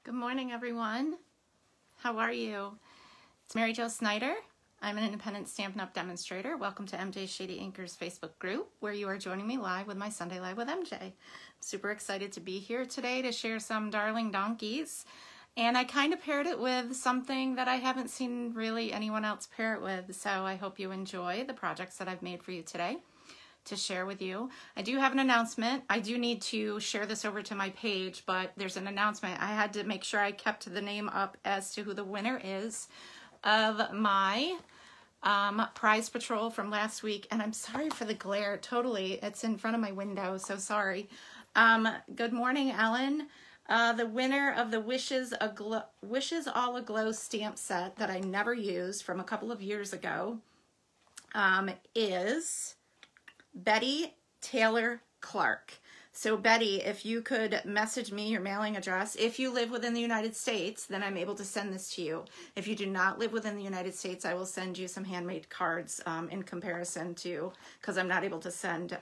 Good morning, everyone. How are you? It's Mary Jo Snyder. I'm an independent Stampin' Up! Demonstrator. Welcome to MJ Shady Inkers Facebook group, where you are joining me live with my Sunday Live with MJ. I'm super excited to be here today to share some darling donkeys. And I kind of paired it with something that I haven't seen really anyone else pair it with. So I hope you enjoy the projects that I've made for you today to share with you. I do have an announcement. I do need to share this over to my page, but there's an announcement. I had to make sure I kept the name up as to who the winner is of my prize patrol from last week. And I'm sorry for the glare, totally. It's in front of my window, so sorry. Good morning, Ellen. The winner of the Wishes All Aglow stamp set that I never used from a couple of years ago is Betty Taylor Clark. So Betty, if you could message me your mailing address. If you live within the United States, then I'm able to send this to you. If you do not live within the United States, I will send you some handmade cards in comparison to, because I'm not able to send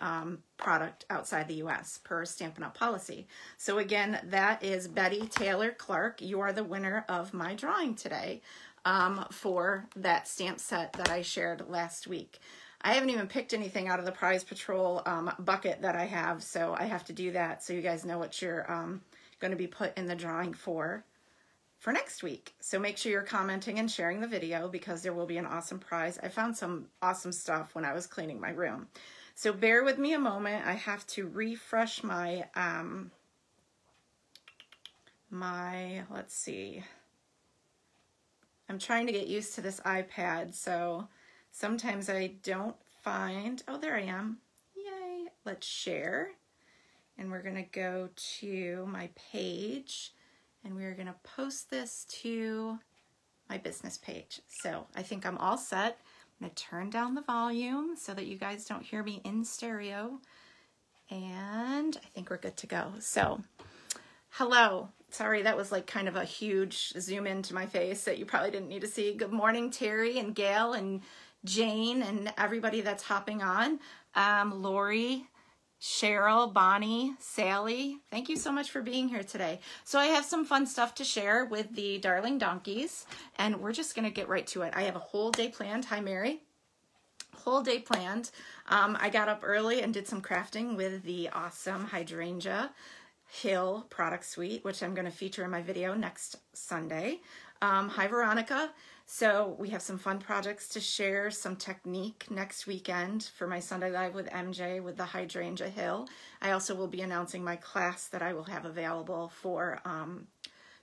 product outside the US per Stampin' Up! Policy. So again, that is Betty Taylor Clark. You are the winner of my drawing today for that stamp set that I shared last week. I haven't even picked anything out of the Prize Patrol bucket that I have, so I have to do that so you guys know what you're going to be put in the drawing for next week. So make sure you're commenting and sharing the video because there will be an awesome prize. I found some awesome stuff when I was cleaning my room. So bear with me a moment. I have to refresh my, let's see. I'm trying to get used to this iPad, so sometimes I don't find, oh, there I am. Yay. Let's share. And we're going to go to my page and we're going to post this to my business page. So I think I'm all set. I'm going to turn down the volume so that you guys don't hear me in stereo. And I think we're good to go. So hello. Sorry, that was like kind of a huge zoom into my face that you probably didn't need to see. Good morning, Terry and Gail and Jane and everybody that's hopping on. Lori, Cheryl, Bonnie, Sally, thank you so much for being here today. So I have some fun stuff to share with the darling donkeys, and we're just going to get right to it. I have a whole day planned. Hi, Mary. Whole day planned. I got up early and did some crafting with the awesome Hydrangea Hill product suite, which I'm going to feature in my video next Sunday. Hi, Veronica. So we have some fun projects to share, some technique next weekend for my Sunday Live with MJ with the Hydrangea Hill. I also will be announcing my class that I will have available for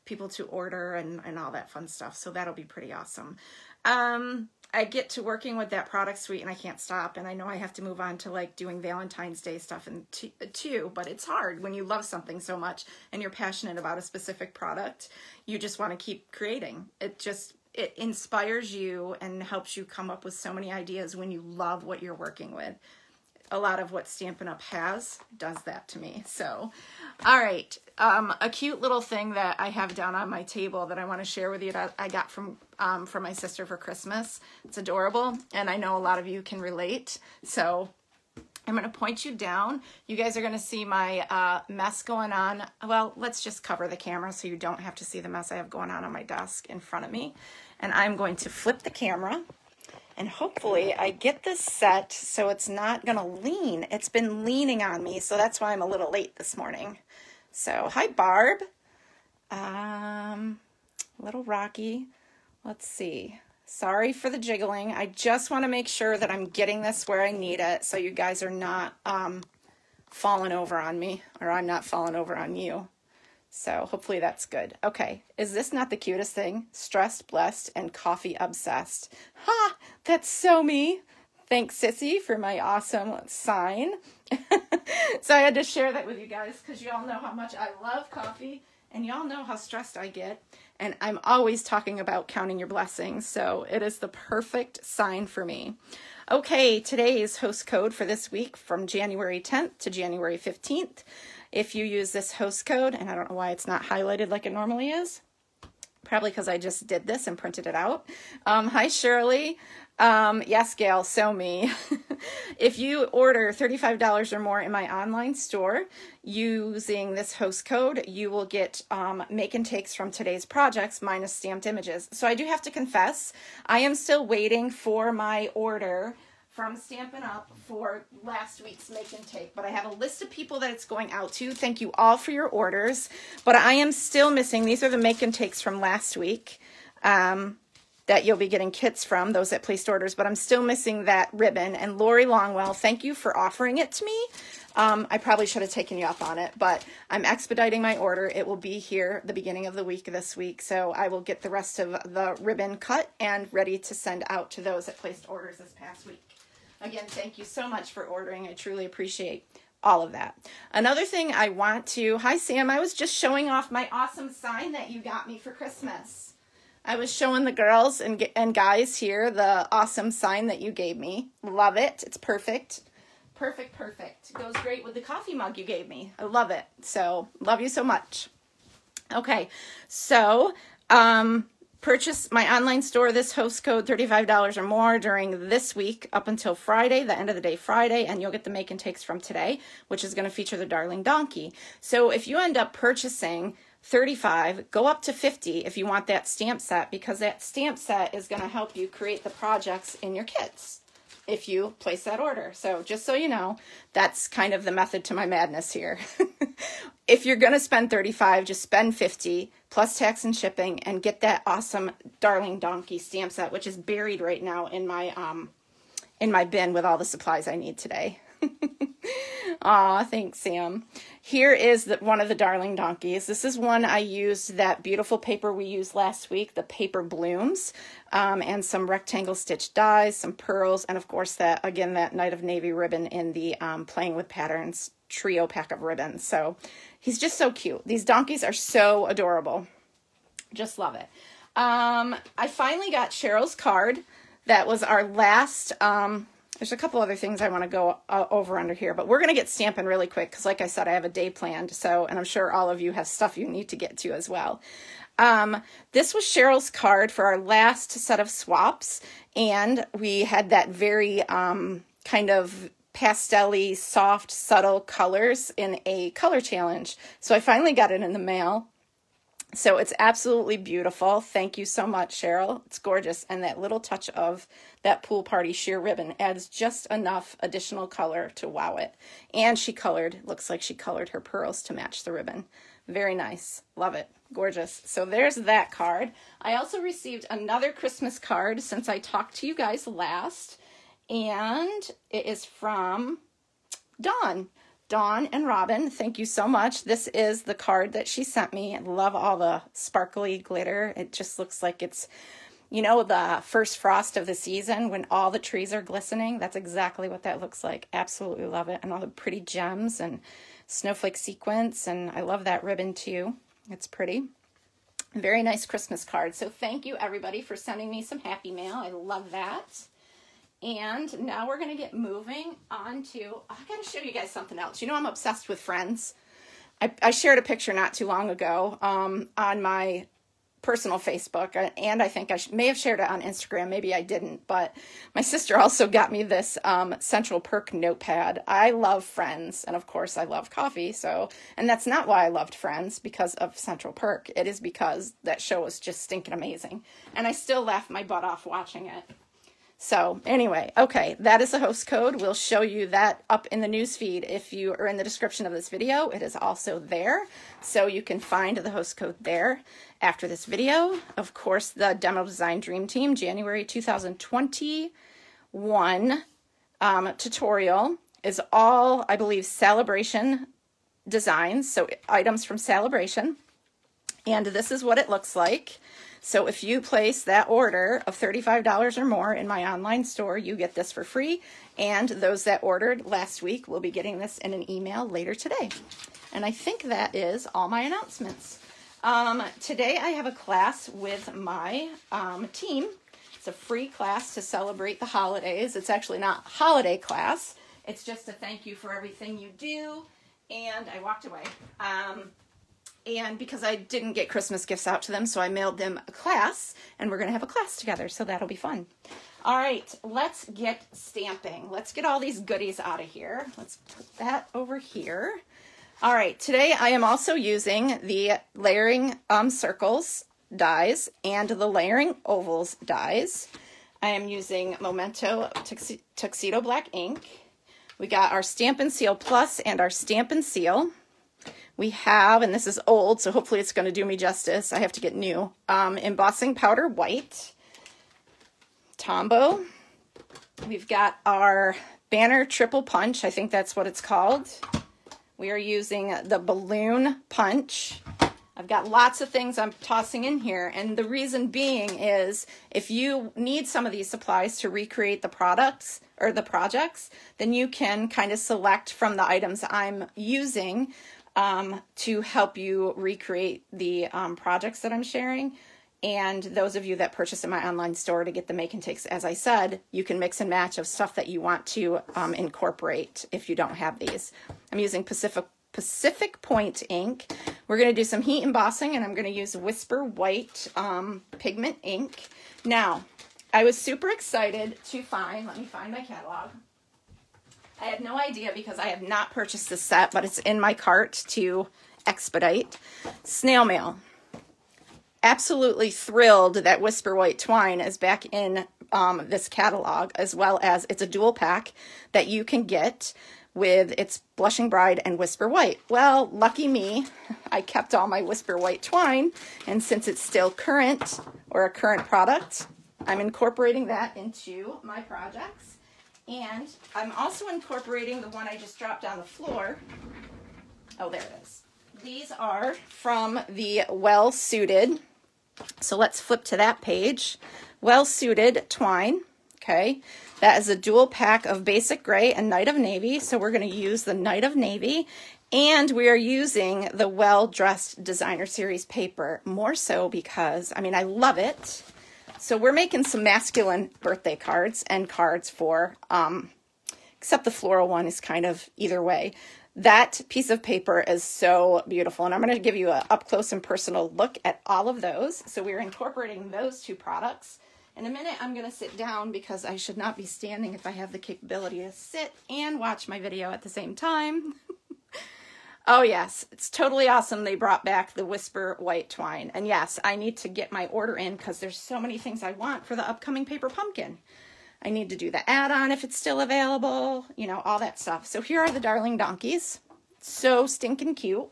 people to order and all that fun stuff. So that'll be pretty awesome. I get to working with that product suite and I can't stop. And I know I have to move on to like doing Valentine's Day stuff too, but it's hard when you love something so much and you're passionate about a specific product. You just want to keep creating. It inspires you and helps you come up with so many ideas when you love what you're working with. A lot of what Stampin' Up! Has does that to me. So, all right, a cute little thing that I have down on my table that I want to share with you that I got from my sister for Christmas. It's adorable, and I know a lot of you can relate. So I'm going to point you down. You guys are going to see my mess going on. Well, let's just cover the camera so you don't have to see the mess I have going on my desk in front of me. And I'm going to flip the camera. And hopefully I get this set so it's not going to lean. It's been leaning on me, so that's why I'm a little late this morning. So, hi, Barb. Little rocky. Let's see. Sorry for the jiggling. I just want to make sure that I'm getting this where I need it so you guys are not falling over on me, or I'm not falling over on you. So hopefully that's good. Okay, is this not the cutest thing? Stressed, blessed, and coffee obsessed. Ha! That's so me. Thanks, Sissy, for my awesome sign. So I had to share that with you guys because you all know how much I love coffee and y'all know how stressed I get. And I'm always talking about counting your blessings. So it is the perfect sign for me. Okay, today's host code for this week from January 10th to January 15th. If you use this host code, and I don't know why it's not highlighted like it normally is, probably because I just did this and printed it out. Hi, Shirley. Yes, Gail, so me. If you order $35 or more in my online store using this host code, you will get make and takes from today's projects minus stamped images. So I do have to confess, I am still waiting for my order from Stampin' Up! For last week's make and take, but I have a list of people that it's going out to. Thank you all for your orders, but I am still missing. These are the make and takes from last week. That you'll be getting kits from, those that placed orders, but I'm still missing that ribbon. And Lori Longwell, thank you for offering it to me. I probably should have taken you up on it, but I'm expediting my order. It will be here the beginning of the week this week, so I will get the rest of the ribbon cut and ready to send out to those that placed orders this past week. Again, thank you so much for ordering. I truly appreciate all of that. Another thing I want to, hi Sam, I was just showing off my awesome sign that you got me for Christmas. I was showing the girls and guys here the awesome sign that you gave me. Love it. It's perfect. Perfect, perfect. It goes great with the coffee mug you gave me. I love it. So, love you so much. Okay, so purchase my online store, this host code, $35 or more during this week up until Friday, the end of the day Friday, and you'll get the make and takes from today, which is going to feature the Darling Donkey. So if you end up purchasing 35, go up to 50 if you want that stamp set, because that stamp set is going to help you create the projects in your kits if you place that order. So just so you know, that's kind of the method to my madness here. If you're going to spend 35, just spend 50 plus tax and shipping and get that awesome Darling Donkey stamp set, which is buried right now in my bin with all the supplies I need today. Aw, thanks, Sam. Here is one of the Darling Donkeys. This is one I used that beautiful paper we used last week, the paper blooms, and some rectangle stitch dies, some pearls, and of course that, again, that Night of Navy ribbon in the Playing with Patterns trio pack of ribbons. So he's just so cute. These donkeys are so adorable. Just love it. I finally got Cheryl's card. That was our last... There's a couple other things I want to go over under here, but we're going to get stamping really quick because, like I said, I have a day planned. So, and I'm sure all of you have stuff you need to get to as well. This was Cheryl's card for our last set of swaps, and we had that very kind of pastel-y, soft, subtle colors in a color challenge. So I finally got it in the mail. So it's absolutely beautiful. Thank you so much, Cheryl. It's gorgeous. And that little touch of that pool party sheer ribbon adds just enough additional color to wow it. And she colored, looks like she colored her pearls to match the ribbon. Very nice. Love it. Gorgeous. So there's that card. I also received another Christmas card since I talked to you guys last. And it is from Dawn. Dawn and Robin, thank you so much. This is the card that she sent me. I love all the sparkly glitter. It just looks like it's, you know, the first frost of the season when all the trees are glistening. That's exactly what that looks like. Absolutely love it. And all the pretty gems and snowflake sequins. And I love that ribbon too. It's pretty. Very nice Christmas card. So thank you everybody for sending me some happy mail. I love that. And now we're going to get moving on to, I got to show you guys something else. You know, I'm obsessed with Friends. I shared a picture not too long ago on my personal Facebook, and I think I may have shared it on Instagram. Maybe I didn't, but my sister also got me this Central Perk notepad. I love Friends, and of course I love coffee, so, and that's not why I loved Friends, because of Central Perk. It is because that show was just stinking amazing, and I still laugh my butt off watching it. So anyway, okay, that is the host code. We'll show you that up in the news feed. If you are in the description of this video, it is also there. So you can find the host code there after this video. Of course, the Demo Design Dream Team, January 2021 tutorial is all, I believe, Celebration designs. So items from Celebration. And this is what it looks like. So if you place that order of $35 or more in my online store, you get this for free. And those that ordered last week will be getting this in an email later today. And I think that is all my announcements. Today I have a class with my team. It's a free class to celebrate the holidays. It's actually not a holiday class. It's just a thank you for everything you do. And I walked away. And because I didn't get Christmas gifts out to them, so I mailed them a class, and we're going to have a class together, so that'll be fun. All right, let's get stamping. Let's get all these goodies out of here. Let's put that over here. All right, today I am also using the layering circles dies and the layering ovals dies. I am using Memento Tuxedo Black Ink. We got our Stamp and Seal Plus and our Stamp and Seal. We have, and this is old, so hopefully it's going to do me justice. I have to get new. Embossing Powder White. Tombow. We've got our Banner Triple Punch. I think that's what it's called. We are using the Balloon Punch. I've got lots of things I'm tossing in here, and the reason being is if you need some of these supplies to recreate the products or the projects, then you can kind of select from the items I'm using to help you recreate the projects that I'm sharing. And those of you that purchase in my online store to get the make and takes, as I said, you can mix and match of stuff that you want to incorporate if you don't have these. I'm using Pacific Point ink. We're going to do some heat embossing, and I'm going to use Whisper White pigment ink. Now, I was super excited to find, let me find my catalog. I had no idea because I have not purchased this set, but it's in my cart to expedite. Snail mail. Absolutely thrilled that Whisper White twine is back in this catalog, as well as it's a dual pack that you can get with its Blushing Bride and Whisper White. Well, lucky me, I kept all my Whisper White twine, and since it's still current or a current product, I'm incorporating that into my projects. And I'm also incorporating the one I just dropped on the floor. Oh, there it is. These are from the Well Suited. So let's flip to that page. Well Suited twine. Okay. That is a dual pack of Basic Gray and Night of Navy. So we're going to use the Night of Navy. And we are using the Well Dressed Designer Series paper. More so because, I mean, I love it. So we're making some masculine birthday cards and cards for, except the floral one is kind of either way. That piece of paper is so beautiful, and I'm going to give you an up-close and personal look at all of those. So we're incorporating those two products. In a minute, I'm going to sit down because I should not be standing if I have the capability to sit and watch my video at the same time. Oh, yes, it's totally awesome they brought back the Whisper White twine. And yes, I need to get my order in because there's so many things I want for the upcoming Paper Pumpkin. I need to do the add-on if it's still available, you know, all that stuff. So here are the Darling Donkeys. So stinking cute.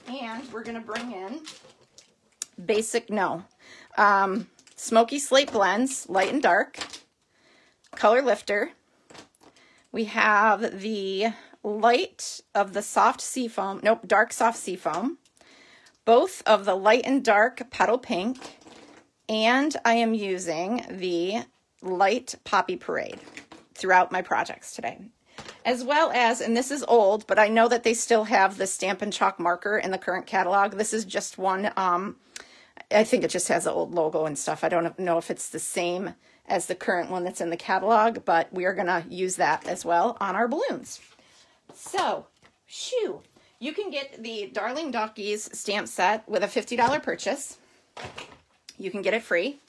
And we're going to bring in Smoky Slate Blends, Light and Dark, Color Lifter. We have the light of the soft seafoam, dark soft seafoam, both of the light and dark Petal Pink, and I am using the light Poppy Parade throughout my projects today. As well as, and this is old, but I know that they still have the Stampin' Chalk marker in the current catalog. This is just one, I think it just has the old logo and stuff. I don't know if it's the same as the current one that's in the catalog, but we are going to use that as well on our balloons. So, you can get the Darling Donkeys stamp set with a $50 purchase. You can get it free.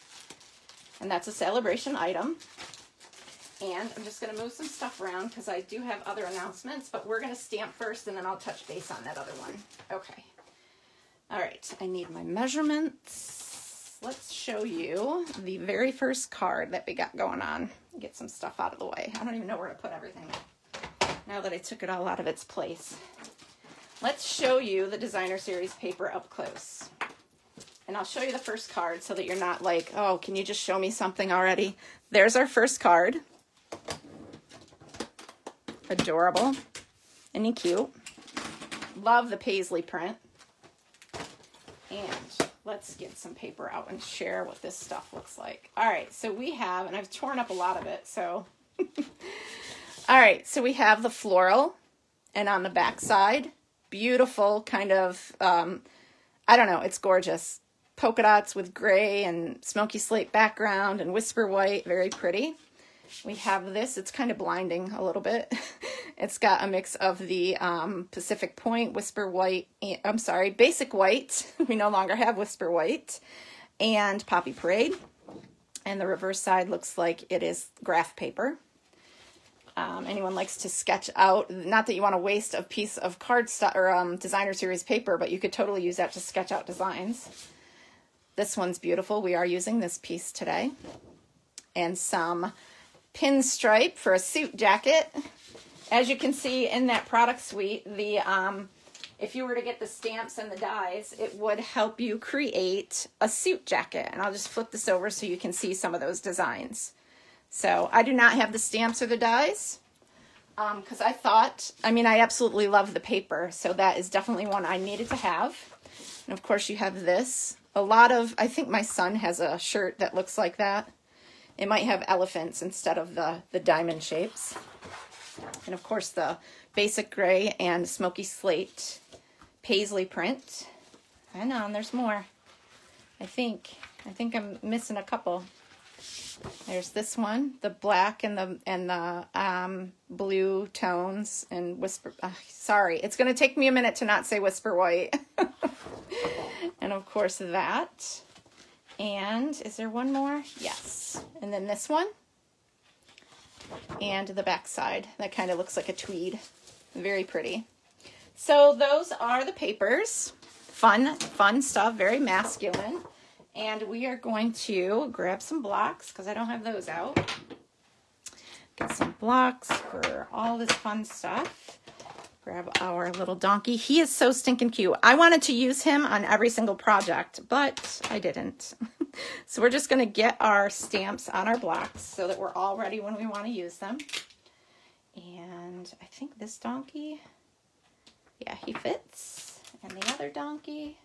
And that's a celebration item. And I'm just going to move some stuff around because I do have other announcements, but we're going to stamp first and then I'll touch base on that other one. Okay. All right. I need my measurements. Let's show you the very first card that we got going on. Get some stuff out of the way. I don't even know where to put everything now that I took it all out of its place. Let's show you the Designer Series paper up close. And I'll show you the first card so that you're not like, oh, can you just show me something already? There's our first card. Adorable. Isn't cute? Love the paisley print. And let's get some paper out and share what this stuff looks like. All right, so we have, and I've torn up a lot of it, so. All right, so we have the floral, and on the back side, beautiful kind of, I don't know, it's gorgeous. Polka dots with gray and smoky slate background and Whisper White, very pretty. We have this, it's kind of blinding a little bit. It's got a mix of the Pacific Point, Whisper White, Basic White. We no longer have Whisper White, and Poppy Parade. And the reverse side looks like it is graph paper. Anyone likes to sketch out, not that you want to waste a piece of cardstock or designer series paper, but you could totally use that to sketch out designs. This one's beautiful. We are using this piece today. And some pinstripe for a suit jacket. As you can see in that product suite, the if you were to get the stamps and the dies, it would help you create a suit jacket. And I'll just flip this over so you can see some of those designs. So I do not have the stamps or the dies because I absolutely love the paper. So that is definitely one I needed to have. And of course you have this. I think my son has a shirt that looks like that. It might have elephants instead of the diamond shapes. And of course the basic gray and smoky slate paisley print. Hang on, there's more. I think I'm missing a couple. There's this one, the black and the blue tones and whisper. Sorry, it's going to take me a minute to not say whisper white. And of course that. And is there one more? Yes. And then this one. And the back side. That kind of looks like a tweed. Very pretty. So those are the papers. Fun stuff. Very masculine. And we are going to grab some blocks because I don't have those out. Get some blocks for all this fun stuff. Grab our little donkey. He is so stinking cute. I wanted to use him on every single project, but I didn't. So we're just going to get our stamps on our blocks so that we're all ready when we want to use them. And I think this donkey, yeah, he fits. And the other donkey.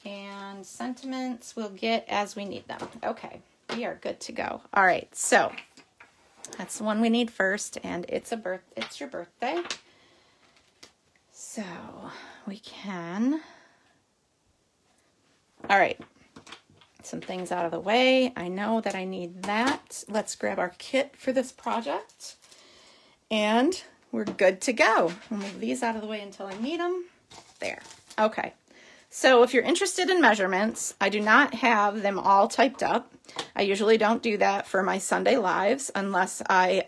And sentiments we'll get as we need them. Okay, we are good to go. All right, so that's the one we need first, and it's your birthday. So we can. All right, some things out of the way. I know that I need that. Let's grab our kit for this project, and we're good to go. We'll move these out of the way until I need them. There. Okay. So if you're interested in measurements, I do not have them all typed up. I usually don't do that for my Sunday lives unless I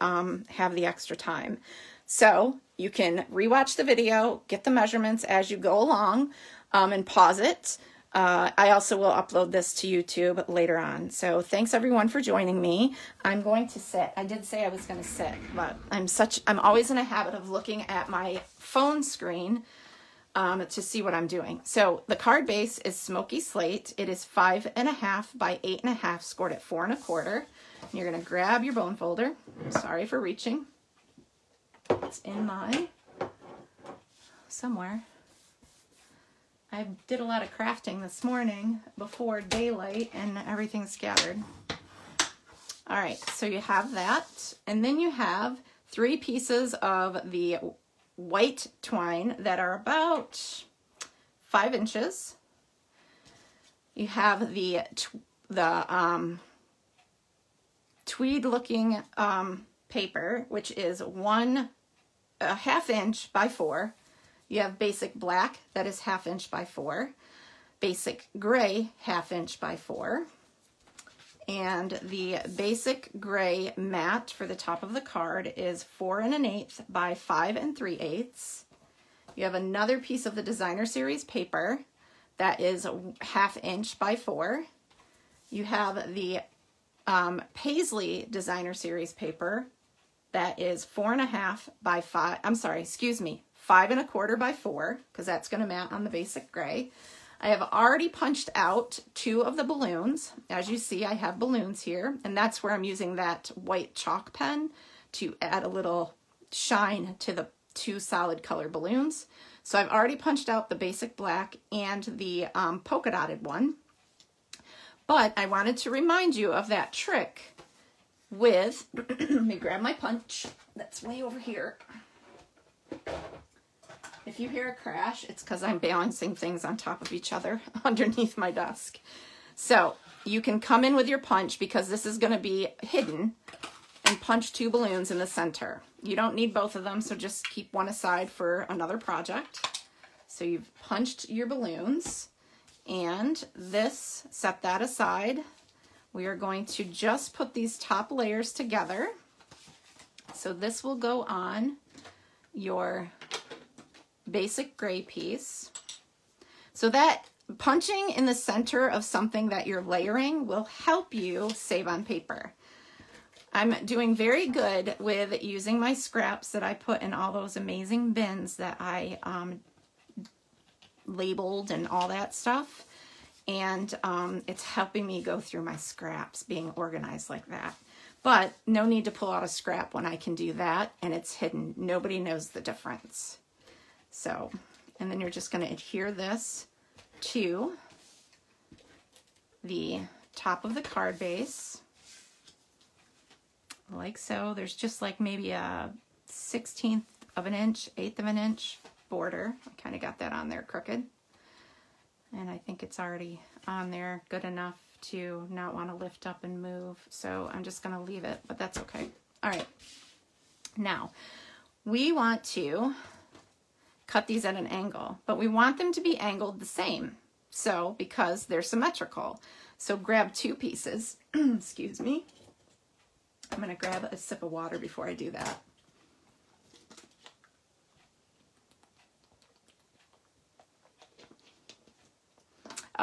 have the extra time. So you can rewatch the video, get the measurements as you go along, and pause it. I also will upload this to YouTube later on. So thanks everyone for joining me. I'm going to sit. I did say I was going to sit, but I'm always in a habit of looking at my phone screen to see what I'm doing. So the card base is smoky slate. It is 5.5 by 8.5, scored at 4 1/4. And you're going to grab your bone folder. Sorry for reaching. It's in my somewhere. I did a lot of crafting this morning before daylight and everything's scattered. All right, so you have that. And then you have 3 pieces of the white twine that are about 5 inches. You have the tweed looking paper, which is 1/2 inch by 4. You have basic black that is 1/2 inch by 4, basic gray 1/2 inch by 4, and the basic gray matte for the top of the card is 4 1/8 by 5 3/8. You have another piece of the designer series paper that is 1/2 inch by 4. You have the paisley designer series paper that is 4 1/2 by 5. I'm sorry, excuse me, 5 1/4 by 4, because that's going to mat on the basic gray. I have already punched out 2 of the balloons. As you see, I have balloons here, and that's where I'm using that white chalk pen to add a little shine to the 2 solid color balloons. So I've already punched out the basic black and the polka dotted one. But I wanted to remind you of that trick with, let me grab my punch, that's way over here. If you hear a crash, it's because I'm balancing things on top of each other underneath my desk. So you can come in with your punch because this is going to be hidden and punch 2 balloons in the center. You don't need both of them, so just keep one aside for another project. So you've punched your balloons and this, set that aside. we are going to just put these top layers together. So this will go on your basic gray piece. So that punching in the center of something that you're layering will help you save on paper. I'm doing very good with using my scraps that I put in all those amazing bins that I labeled and all that stuff. And it's helping me go through my scraps, being organized like that. But no need to pull out a scrap when I can do that, and it's hidden. Nobody knows the difference. So, and then you're just going to adhere this to the top of the card base, like so. There's just like maybe a 1/16 of an inch, 1/8 of an inch border. I kind of got that on there crooked. And I think it's already on there good enough to not want to lift up and move. So I'm just going to leave it, but that's okay. All right. Now, we want to cut these at an angle, but we want them to be angled the same. So, because they're symmetrical. So grab 2 pieces. Excuse me. I'm going to grab a sip of water before I do that.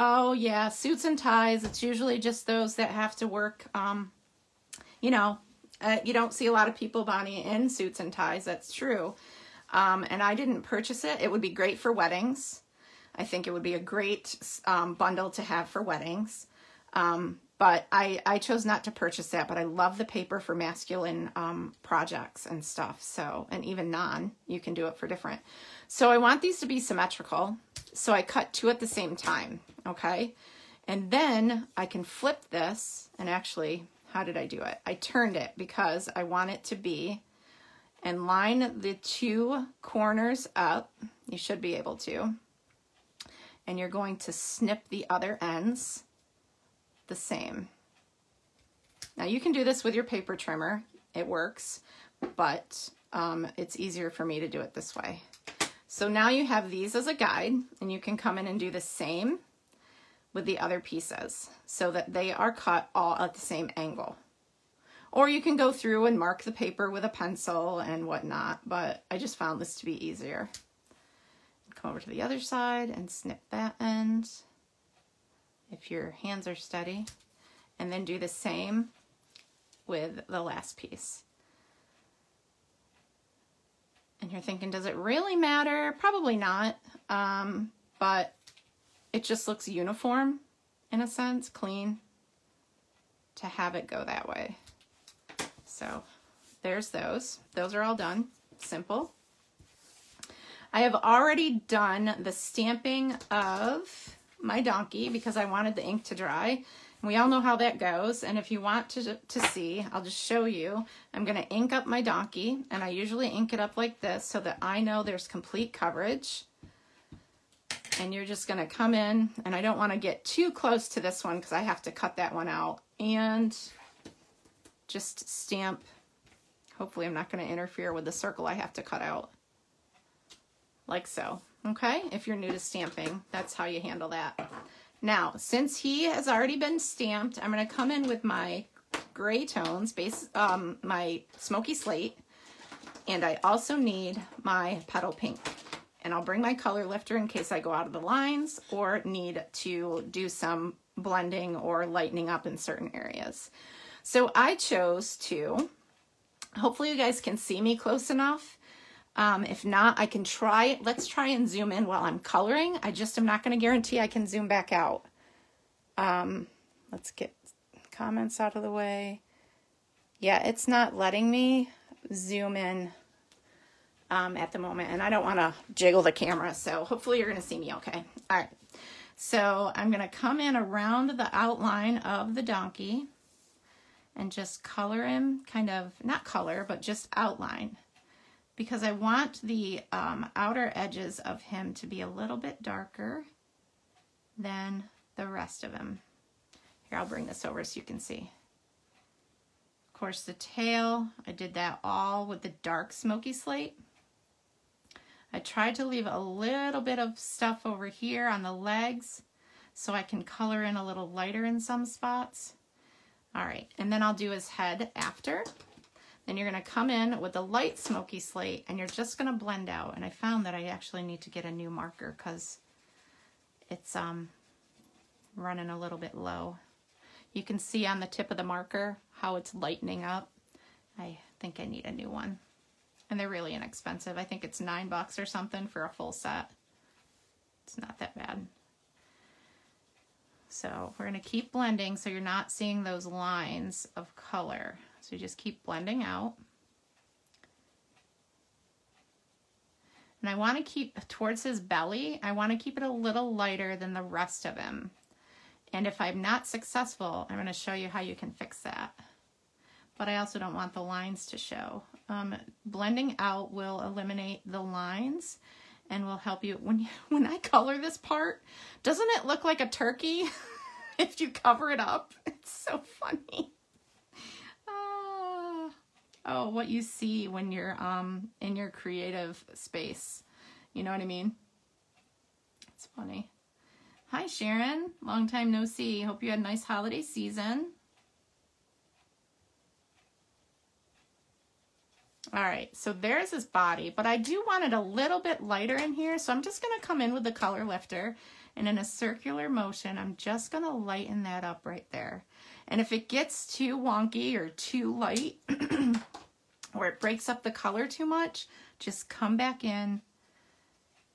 Oh yeah, suits and ties, it's usually just those that have to work, you know, you don't see a lot of people, Bonnie, in suits and ties, that's true. And I didn't purchase it. It would be great for weddings. I think it would be a great bundle to have for weddings. But I chose not to purchase that, but I love the paper for masculine projects and stuff. So, and even non, you can do it for different. So I want these to be symmetrical. So I cut 2 at the same time, okay? And then I can flip this, and actually, how did I do it? I turned it because I want it to be, and line the 2 corners up. You should be able to. And you're going to snip the other ends the same. Now you can do this with your paper trimmer. It works, but it's easier for me to do it this way. So now you have these as a guide, and you can come in and do the same with the other pieces so that they are cut all at the same angle. Or you can go through and mark the paper with a pencil and whatnot, but I just found this to be easier. Come over to the other side and snip that end if your hands are steady, and then do the same with the last piece. And you're thinking, does it really matter? Probably not, but it just looks uniform in a sense, clean, to have it go that way. So there's those. Those are all done. Simple. I have already done the stamping of my donkey because I wanted the ink to dry. And we all know how that goes. And if you want to see, I'll just show you. I'm going to ink up my donkey, and I usually ink it up like this so that I know there's complete coverage. And you're just going to come in, and I don't want to get too close to this one because I have to cut that one out, and just stamp. Hopefully I'm not going to interfere with the circle I have to cut out. Like so. Okay, if you're new to stamping, that's how you handle that. Now, since he has already been stamped, I'm going to come in with my gray tones, my smoky slate, and I also need my petal pink. And I'll bring my color lifter in case I go out of the lines or need to do some blending or lightening up in certain areas. So I chose to, hopefully you guys can see me close enough. If not, I can try, let's try and zoom in while I'm coloring. I just am not going to guarantee I can zoom back out. Let's get comments out of the way. Yeah, it's not letting me zoom in at the moment, and I don't want to jiggle the camera, so hopefully you're going to see me okay. All right, so I'm going to come in around the outline of the donkey and just color him, kind of, not color, but just outline, because I want the outer edges of him to be a little bit darker than the rest of him. Here, I'll bring this over so you can see. Of course, the tail, I did that all with the dark smoky slate. I tried to leave a little bit of stuff over here on the legs so I can color in a little lighter in some spots. All right, and then I'll do his head after. Then you're gonna come in with the light smoky slate and you're just gonna blend out. And I found that I actually need to get a new marker because it's running a little bit low. You can see on the tip of the marker how it's lightening up. I think I need a new one. And they're really inexpensive. I think it's $9 or something for a full set. It's not that bad. So we're gonna keep blending so you're not seeing those lines of color. So you just keep blending out. And I wanna keep towards his belly, I wanna keep it a little lighter than the rest of him. And if I'm not successful, I'm gonna show you how you can fix that. But I also don't want the lines to show. Blending out will eliminate the lines and will help you. When I color this part, doesn't it look like a turkey if you cover it up? It's so funny. Oh, what you see when you're in your creative space. You know what I mean? It's funny. Hi, Sharon. Long time no see. Hope you had a nice holiday season. All right, so there's his body, but I do want it a little bit lighter in here, so I'm just gonna come in with the color lifter, and in a circular motion, I'm just gonna lighten that up right there. And if it gets too wonky or too light, or it breaks up the color too much, just come back in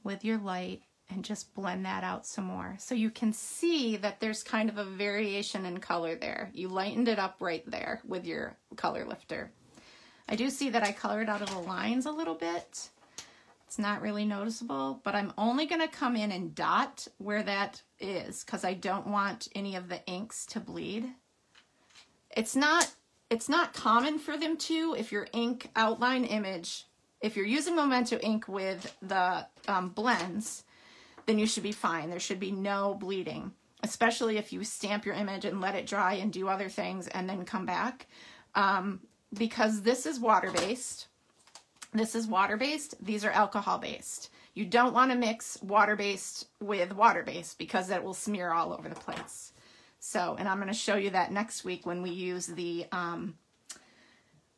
with your light and just blend that out some more. So you can see that there's kind of a variation in color there. You lightened it up right there with your color lifter. I do see that I colored out of the lines a little bit. It's not really noticeable, but I'm only gonna come in and dot where that is because I don't want any of the inks to bleed. It's not common for them to, if your ink outline image, if you're using Memento ink with the blends, then you should be fine. There should be no bleeding, especially if you stamp your image and let it dry and do other things and then come back. Because this is water-based, these are alcohol-based. You don't want to mix water-based with water-based because it will smear all over the place. So, and I'm going to show you that next week when we use the,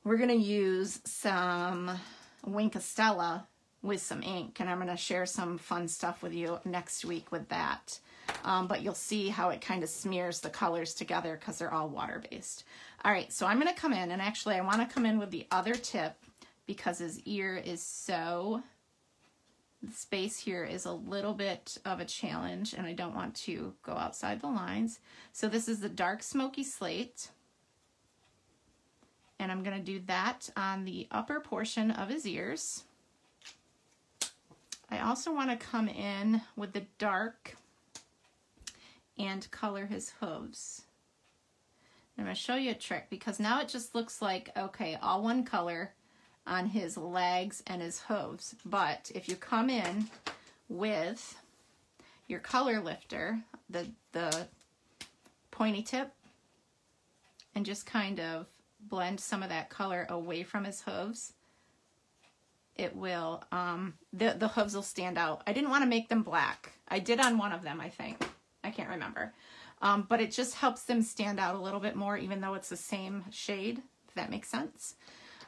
we're going to use some Winkostella with some ink, and I'm going to share some fun stuff with you next week with that. But you'll see how it kind of smears the colors together because they're all water-based. All right, so I'm going to come in, and actually I want to come in with the other tip because his ear is so, the space here is a little bit of a challenge, and I don't want to go outside the lines. So this is the dark smoky slate, and I'm going to do that on the upper portion of his ears. I also want to come in with the dark and color his hooves. I'm going to show you a trick because now it just looks like, okay, all one color on his legs and his hooves. But if you come in with your color lifter, the pointy tip, and just kind of blend some of that color away from his hooves, it will, the hooves will stand out. I didn't want to make them black. I did on one of them, I think. I can't remember. But it just helps them stand out a little bit more, even though it's the same shade, if that makes sense.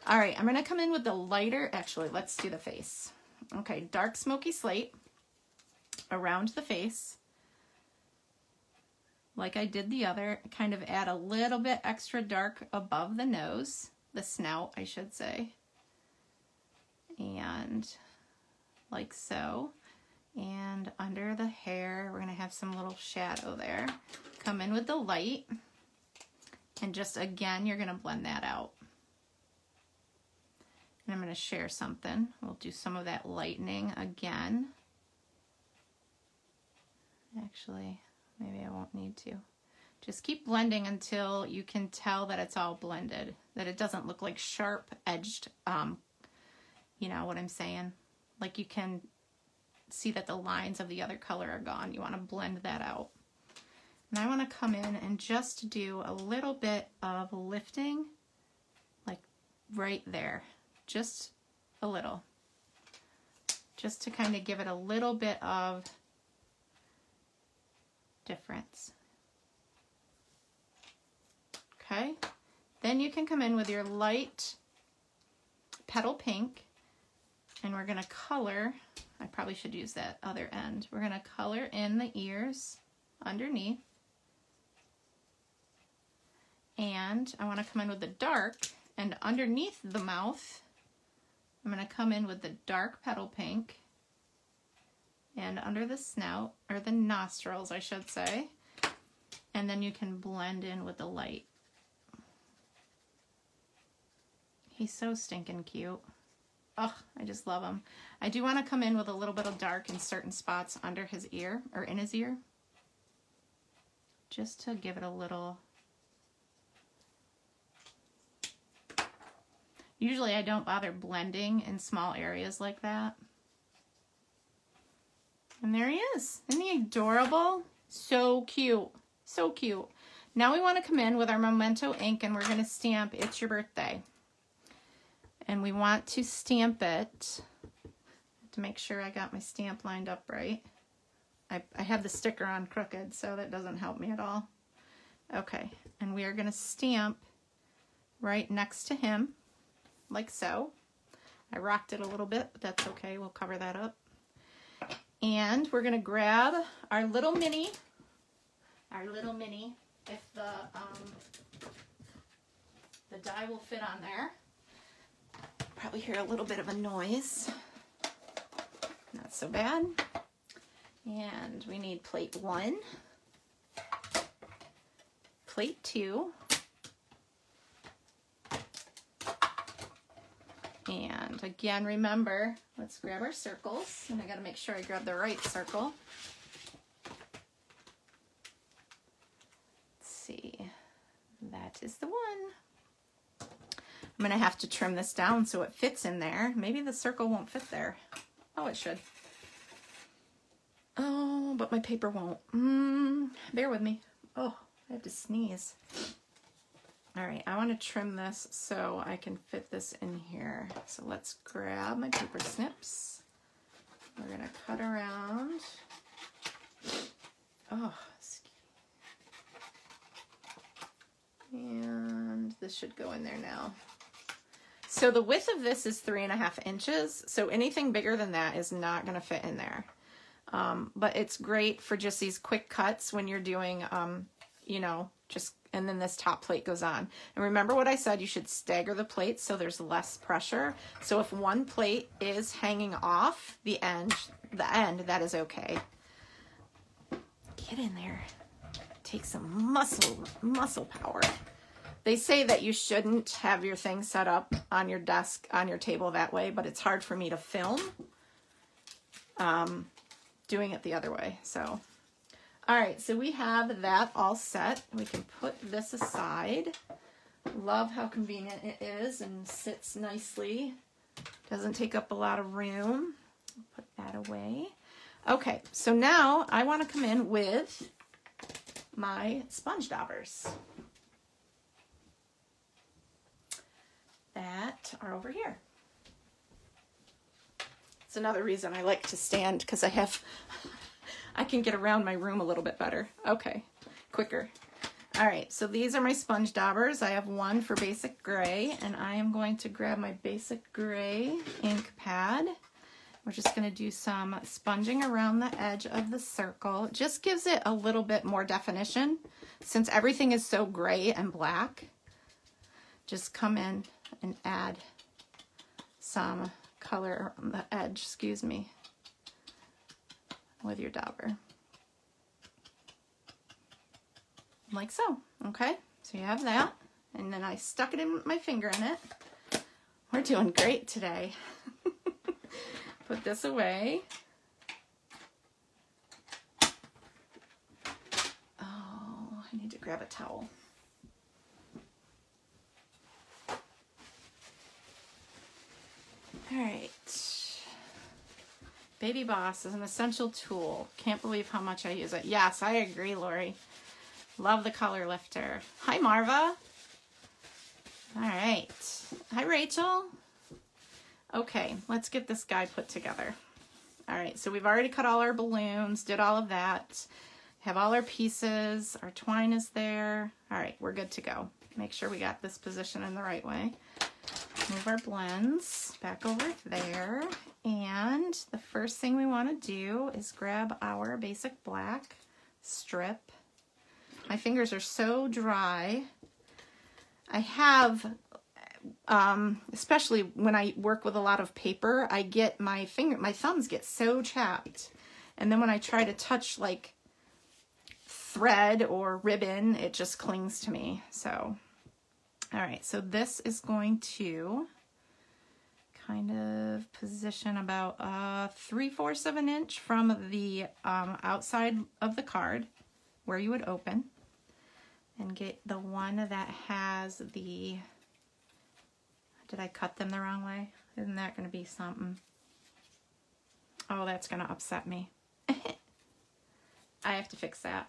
All right, I'm going to come in with the lighter, actually, let's do the face. Okay, dark smoky slate around the face. Like I did the other, kind of add a little bit extra dark above the nose, the snout, I should say. And like so. And under the hair, we're going to have some little shadow there. Come in with the light. And just, again, you're going to blend that out. And I'm going to share something. We'll do some of that lightening again. Actually, maybe I won't need to. Just keep blending until you can tell that it's all blended. That it doesn't look like sharp-edged, you know what I'm saying? Like you can see that the lines of the other color are gone. You want to blend that out. And I want to come in and just do a little bit of lifting, like right there, just a little, just to kind of give it a little bit of difference. Okay, then you can come in with your light petal pink, and we're gonna color, I probably should use that other end. We're gonna color in the ears underneath. And I wanna come in with the dark, and underneath the mouth, I'm gonna come in with the dark petal pink, and under the snout, or the nostrils, I should say. And then you can blend in with the light. He's so stinking cute. Oh, I just love him. I do want to come in with a little bit of dark in certain spots under his ear, or in his ear, just to give it a little. Usually I don't bother blending in small areas like that. And there he is. Isn't he adorable? So cute. So cute. Now we want to come in with our Memento ink, and we're going to stamp It's Your Birthday. And we want to stamp it, to make sure I got my stamp lined up right. I have the sticker on crooked, so that doesn't help me at all. Okay, and we are going to stamp right next to him, like so. I rocked it a little bit, but that's okay. We'll cover that up. And we're going to grab our little mini, if the die will fit on there. Probably hear a little bit of a noise. Not so bad. And we need plate 1, plate 2, and again, remember, let's grab our circles, and I gotta make sure I grab the right circle. Let's see, that is the one. I'm gonna have to trim this down so it fits in there. Maybe the circle won't fit there. Oh, it should. Oh, but my paper won't. Bear with me. Oh, I have to sneeze. All right, I want to trim this so I can fit this in here. So let's grab my paper snips. We're gonna cut around. Oh, and this should go in there now. So the width of this is 3.5 inches. So anything bigger than that is not gonna fit in there. But it's great for just these quick cuts when you're doing, you know, just, and then this top plate goes on. And remember what I said, you should stagger the plates so there's less pressure. So if one plate is hanging off the end, that is okay. Get in there. Take some muscle power. They say that you shouldn't have your thing set up on your desk, on your table that way, but it's hard for me to film doing it the other way. So, all right, so we have that all set. We can put this aside. Love how convenient it is and sits nicely. Doesn't take up a lot of room. Put that away. Okay, so now I want to come in with my sponge daubers that are over here. It's another reason I like to stand, because I can get around my room a little bit better. Okay, quicker. All right, so these are my sponge daubers. I have one for basic gray, and I am going to grab my basic gray ink pad. We're just gonna do some sponging around the edge of the circle. It just gives it a little bit more definition. Since everything is so gray and black, just come in and add some color on the edge, excuse me, with your dauber. Like so, okay? So you have that, and then I stuck it in my finger in it. We're doing great today. Put this away. Oh, I need to grab a towel. All right. Baby Boss is an essential tool. Can't believe how much I use it. Yes, I agree, Lori. Love the color lifter. Hi, Marva. All right. Hi, Rachel. Okay, let's get this guy put together. All right, so we've already cut all our balloons, did all of that. Have all our pieces. Our twine is there. All right, we're good to go. make sure we got this position in the right way. Move our blends back over there. And the first thing we want to do is grab our basic black strip. My fingers are so dry. I have, especially when I work with a lot of paper, I get my thumbs get so chapped. And then when I try to touch like thread or ribbon, it just clings to me. So, all right, so this is going to kind of position about 3/4 of an inch from the outside of the card where you would open, and get the one that has the, did I cut them the wrong way? Isn't that going to be something? Oh, that's going to upset me. I have to fix that.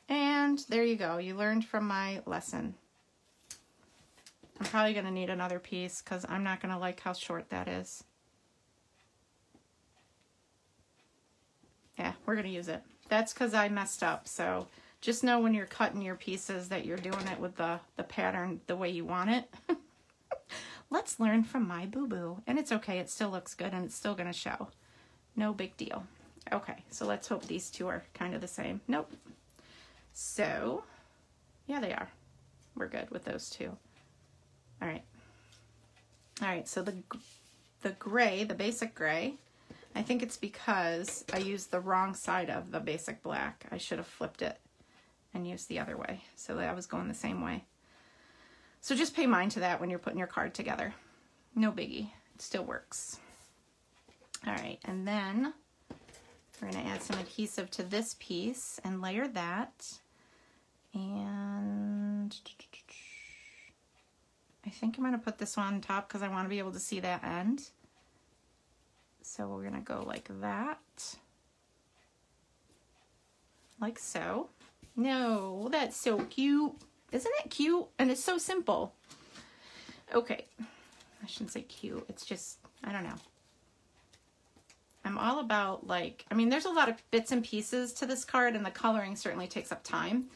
And there you go. You learned from my lesson. I'm probably going to need another piece because I'm not going to like how short that is. Yeah, we're going to use it. That's because I messed up. So just know when you're cutting your pieces that you're doing it with the pattern the way you want it. Let's learn from my boo-boo. And it's okay. It still looks good and it's still going to show. No big deal. Okay, so let's hope these two are kind of the same. Nope. So, yeah, they are. We're good with those two. All right. All right, so the gray, the basic gray, I think it's because I used the wrong side of the basic black. I should have flipped it and used the other way. So that I was going the same way. So just pay mind to that when you're putting your card together. No biggie. It still works. All right, and then we're going to add some adhesive to this piece and layer that. And I think I'm going to put this one on top because I want to be able to see that end. So we're going to go like that. Like so. No, that's so cute. Isn't it cute? And it's so simple. Okay. I shouldn't say cute. It's just, I don't know. I'm all about like, I mean, there's a lot of bits and pieces to this card and the coloring certainly takes up time.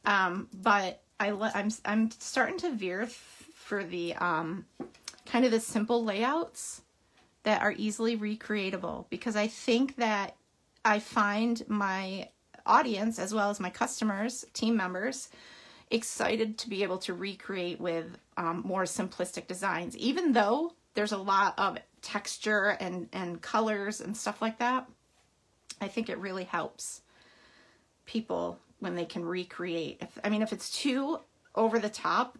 But I'm starting to veer for the kind of the simple layouts that are easily recreatable, because I think that I find my audience as well as my customers, team members, excited to be able to recreate with more simplistic designs, even though there's a lot of texture and colors and stuff like that. I think it really helps people when they can recreate. If it's too over the top,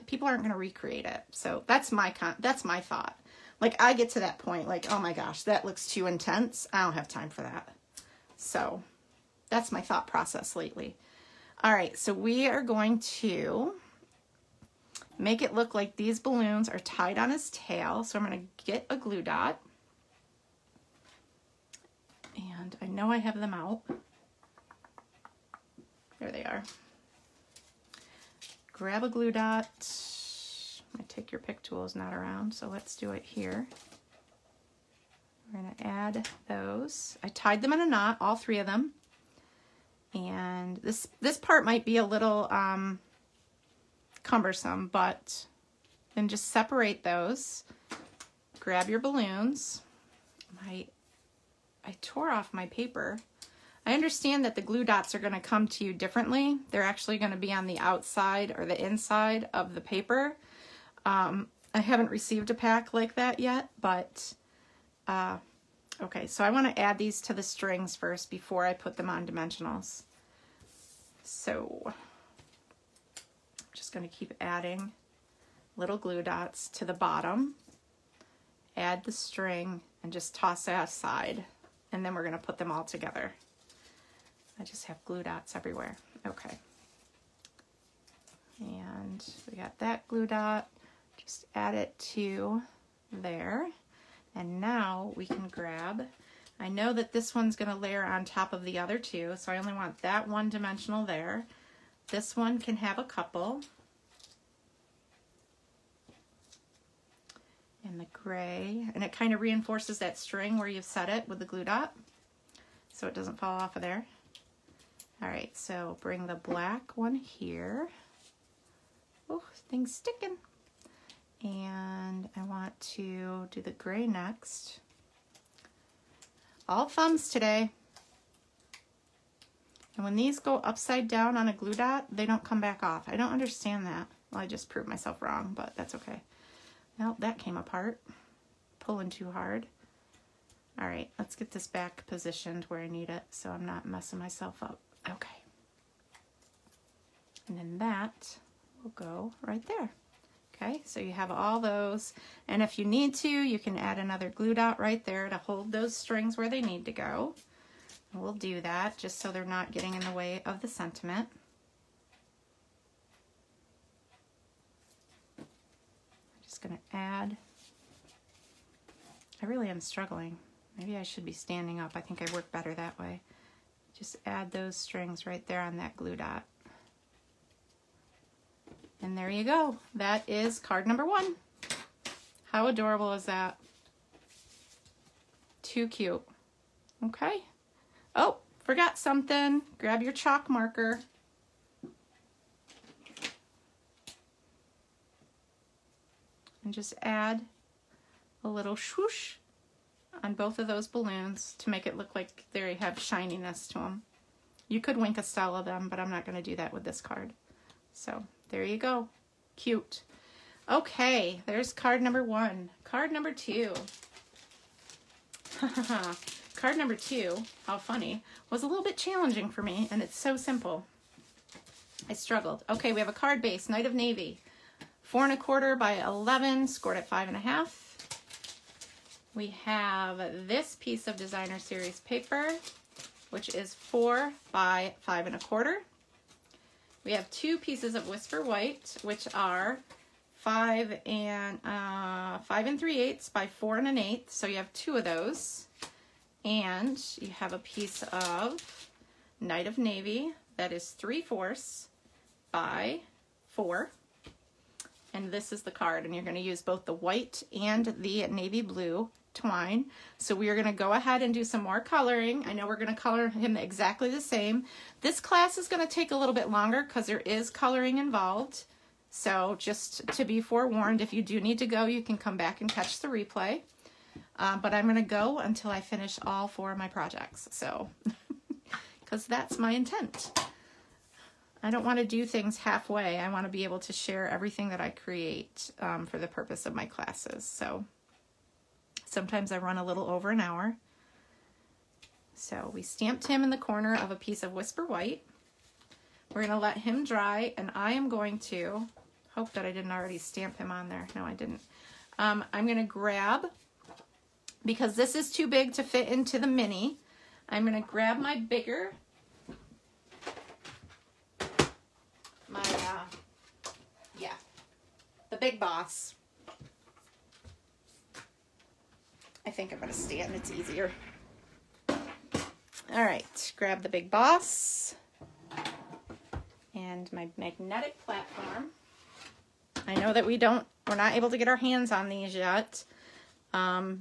people aren't gonna recreate it. So that's my thought. Like I get to that point, like, oh my gosh, that looks too intense. I don't have time for that. So that's my thought process lately. All right, so we are going to make it look like these balloons are tied on his tail. So I'm going to get a glue dot. And I know I have them out. There they are. Grab a glue dot. My take your pick tool is not around, so let's do it here. We're going to add those. I tied them in a knot, all three of them. And this part might be a little cumbersome, but then just separate those. Grab your balloons. I tore off my paper. I understand that the glue dots are going to come to you differently. They're actually going to be on the outside or the inside of the paper. I haven't received a pack like that yet, but okay, so I want to add these to the strings first before I put them on dimensionals. So I'm just going to keep adding little glue dots to the bottom, add the string, and just toss that aside. And then we're going to put them all together. I just have glue dots everywhere. Okay. And we got that glue dot. Just add it to there. And now we can grab, I know that this one's going to layer on top of the other two, so I only want that one dimensional there. This one can have a couple. And the gray, and it kind of reinforces that string where you've set it with the glue dot, so it doesn't fall off of there. All right, so bring the black one here. Oh, thing's sticking. And I want to do the gray next. All thumbs today. And when these go upside down on a glue dot, they don't come back off. I don't understand that. Well, I just proved myself wrong, but that's okay. Well, that came apart. Pulling too hard. All right, let's get this back positioned where I need it so I'm not messing myself up. Okay. And then that will go right there. Okay, so you have all those. And if you need to, you can add another glue dot right there to hold those strings where they need to go. And we'll do that just so they're not getting in the way of the sentiment. I'm just going to add. I really am struggling. Maybe I should be standing up. I think I work better that way. Just add those strings right there on that glue dot. And there you go. That is card number 1. How adorable is that? Too cute. Okay. Oh, forgot something. Grab your chalk marker. And just add a little swoosh on both of those balloons to make it look like they have shininess to them. You could wink a style of them, but I'm not going to do that with this card. So there you go. Cute. Okay, there's card number 1. Card number 2. Card number 2, how funny, was a little bit challenging for me, and it's so simple. I struggled. Okay, we have a card base, Knight of Navy. 4 1/4 by 11, scored at 5 1/2. We have this piece of Designer Series paper, which is 4 by 5 1/4. We have 2 pieces of Whisper White, which are 5 3/8 by 4 1/8. So you have 2 of those. And you have a piece of Knight of Navy that is 3/4 by 4. And this is the card, and you're going to use both the white and the navy blue twine. So we are going to go ahead and do some more coloring. I know we're going to color him exactly the same. This class is going to take a little bit longer because there is coloring involved. So just to be forewarned, if you do need to go, you can come back and catch the replay. But I'm going to go until I finish all 4 of my projects. So, because that's my intent. I don't want to do things halfway. I want to be able to share everything that I create for the purpose of my classes. So sometimes I run a little over an hour. So we stamped him in the corner of a piece of Whisper White. We're going to let him dry, and I am going to, hope that I didn't already stamp him on there. No, I didn't. I'm going to grab, because this is too big to fit into the mini, I'm going to grab my bigger, the Big Boss. I think I'm going to stand, it's easier. All right, grab the Big Boss and my magnetic platform. I know that we're not able to get our hands on these yet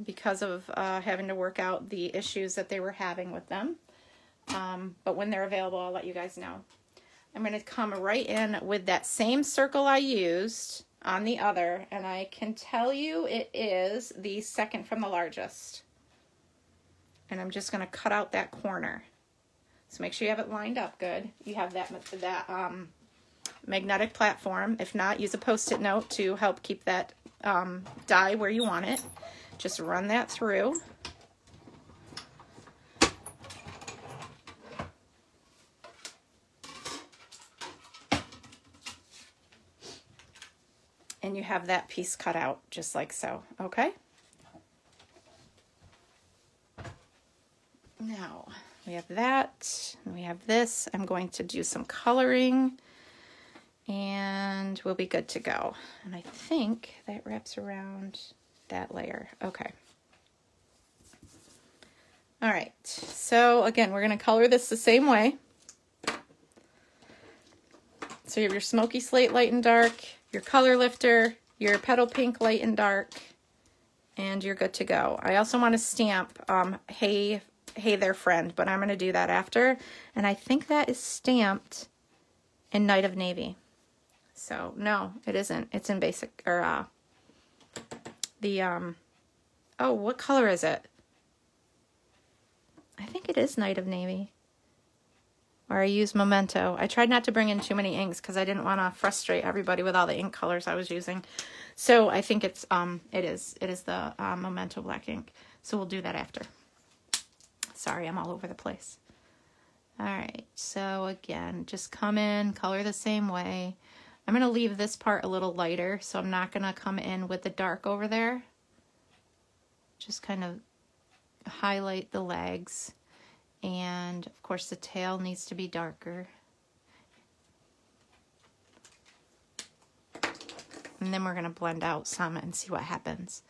because of having to work out the issues that they were having with them. But when they're available, I'll let you guys know. I'm going to come right in with that same circle I used on the other, and I can tell you it is the second from the largest. And I'm just going to cut out that corner. So make sure you have it lined up good. You have that magnetic platform. If not, use a Post-it note to help keep that die where you want it. Just run that through. And you have that piece cut out just like so, okay? Now, we have that, and we have this. I'm going to do some coloring, and we'll be good to go. And I think that wraps around that layer. Okay. All right, so again, we're gonna color this the same way. So you have your Smoky Slate light and dark, your Color Lifter, your Petal Pink light and dark, and you're good to go. I also want to stamp Hey Hey There Friend, but I'm going to do that after. And I think that is stamped in Night of Navy. So, no, it isn't. It's in basic, or, oh, what color is it? I think it is Night of Navy. Or I use Memento. I tried not to bring in too many inks because I didn't want to frustrate everybody with all the ink colors I was using. So I think it's, it is the Memento Black Ink. So we'll do that after. Sorry, I'm all over the place. All right, so again, just come in, color the same way. I'm going to leave this part a little lighter, so I'm not going to come in with the dark over there. Just kind of highlight the legs. And of course the tail needs to be darker. And then we're going to blend out some and see what happens.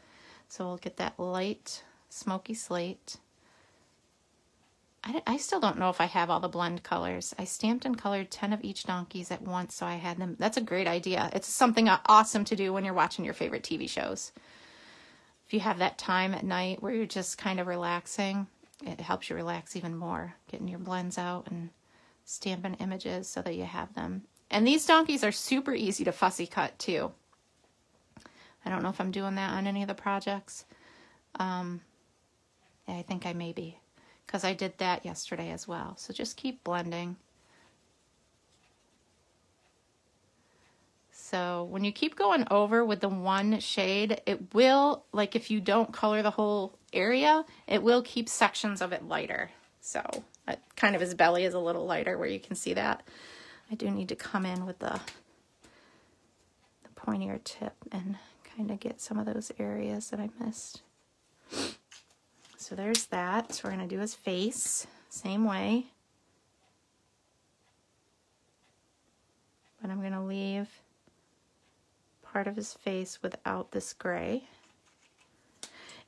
So we'll get that light smoky slate. I still don't know if I have all the blend colors. I stamped and colored 10 of each donkeys at once, so I had them. That's a great idea. It's something awesome to do when you're watching your favorite TV shows. If you have that time at night where you're just kind of relaxing, it helps you relax even more, getting your blends out and stamping images so that you have them. And these donkeys are super easy to fussy cut too. I don't know if I'm doing that on any of the projects. I think I may be, because I did that yesterday as well. So just keep blending. So when you keep going over with the one shade, it will, like if you don't color the whole area, it will keep sections of it lighter. So kind of his belly is a little lighter where you can see that. I do need to come in with the pointier tip and kind of get some of those areas that I missed. So there's that. So we're going to do his face, same way. But I'm going to leave part of his face without this gray.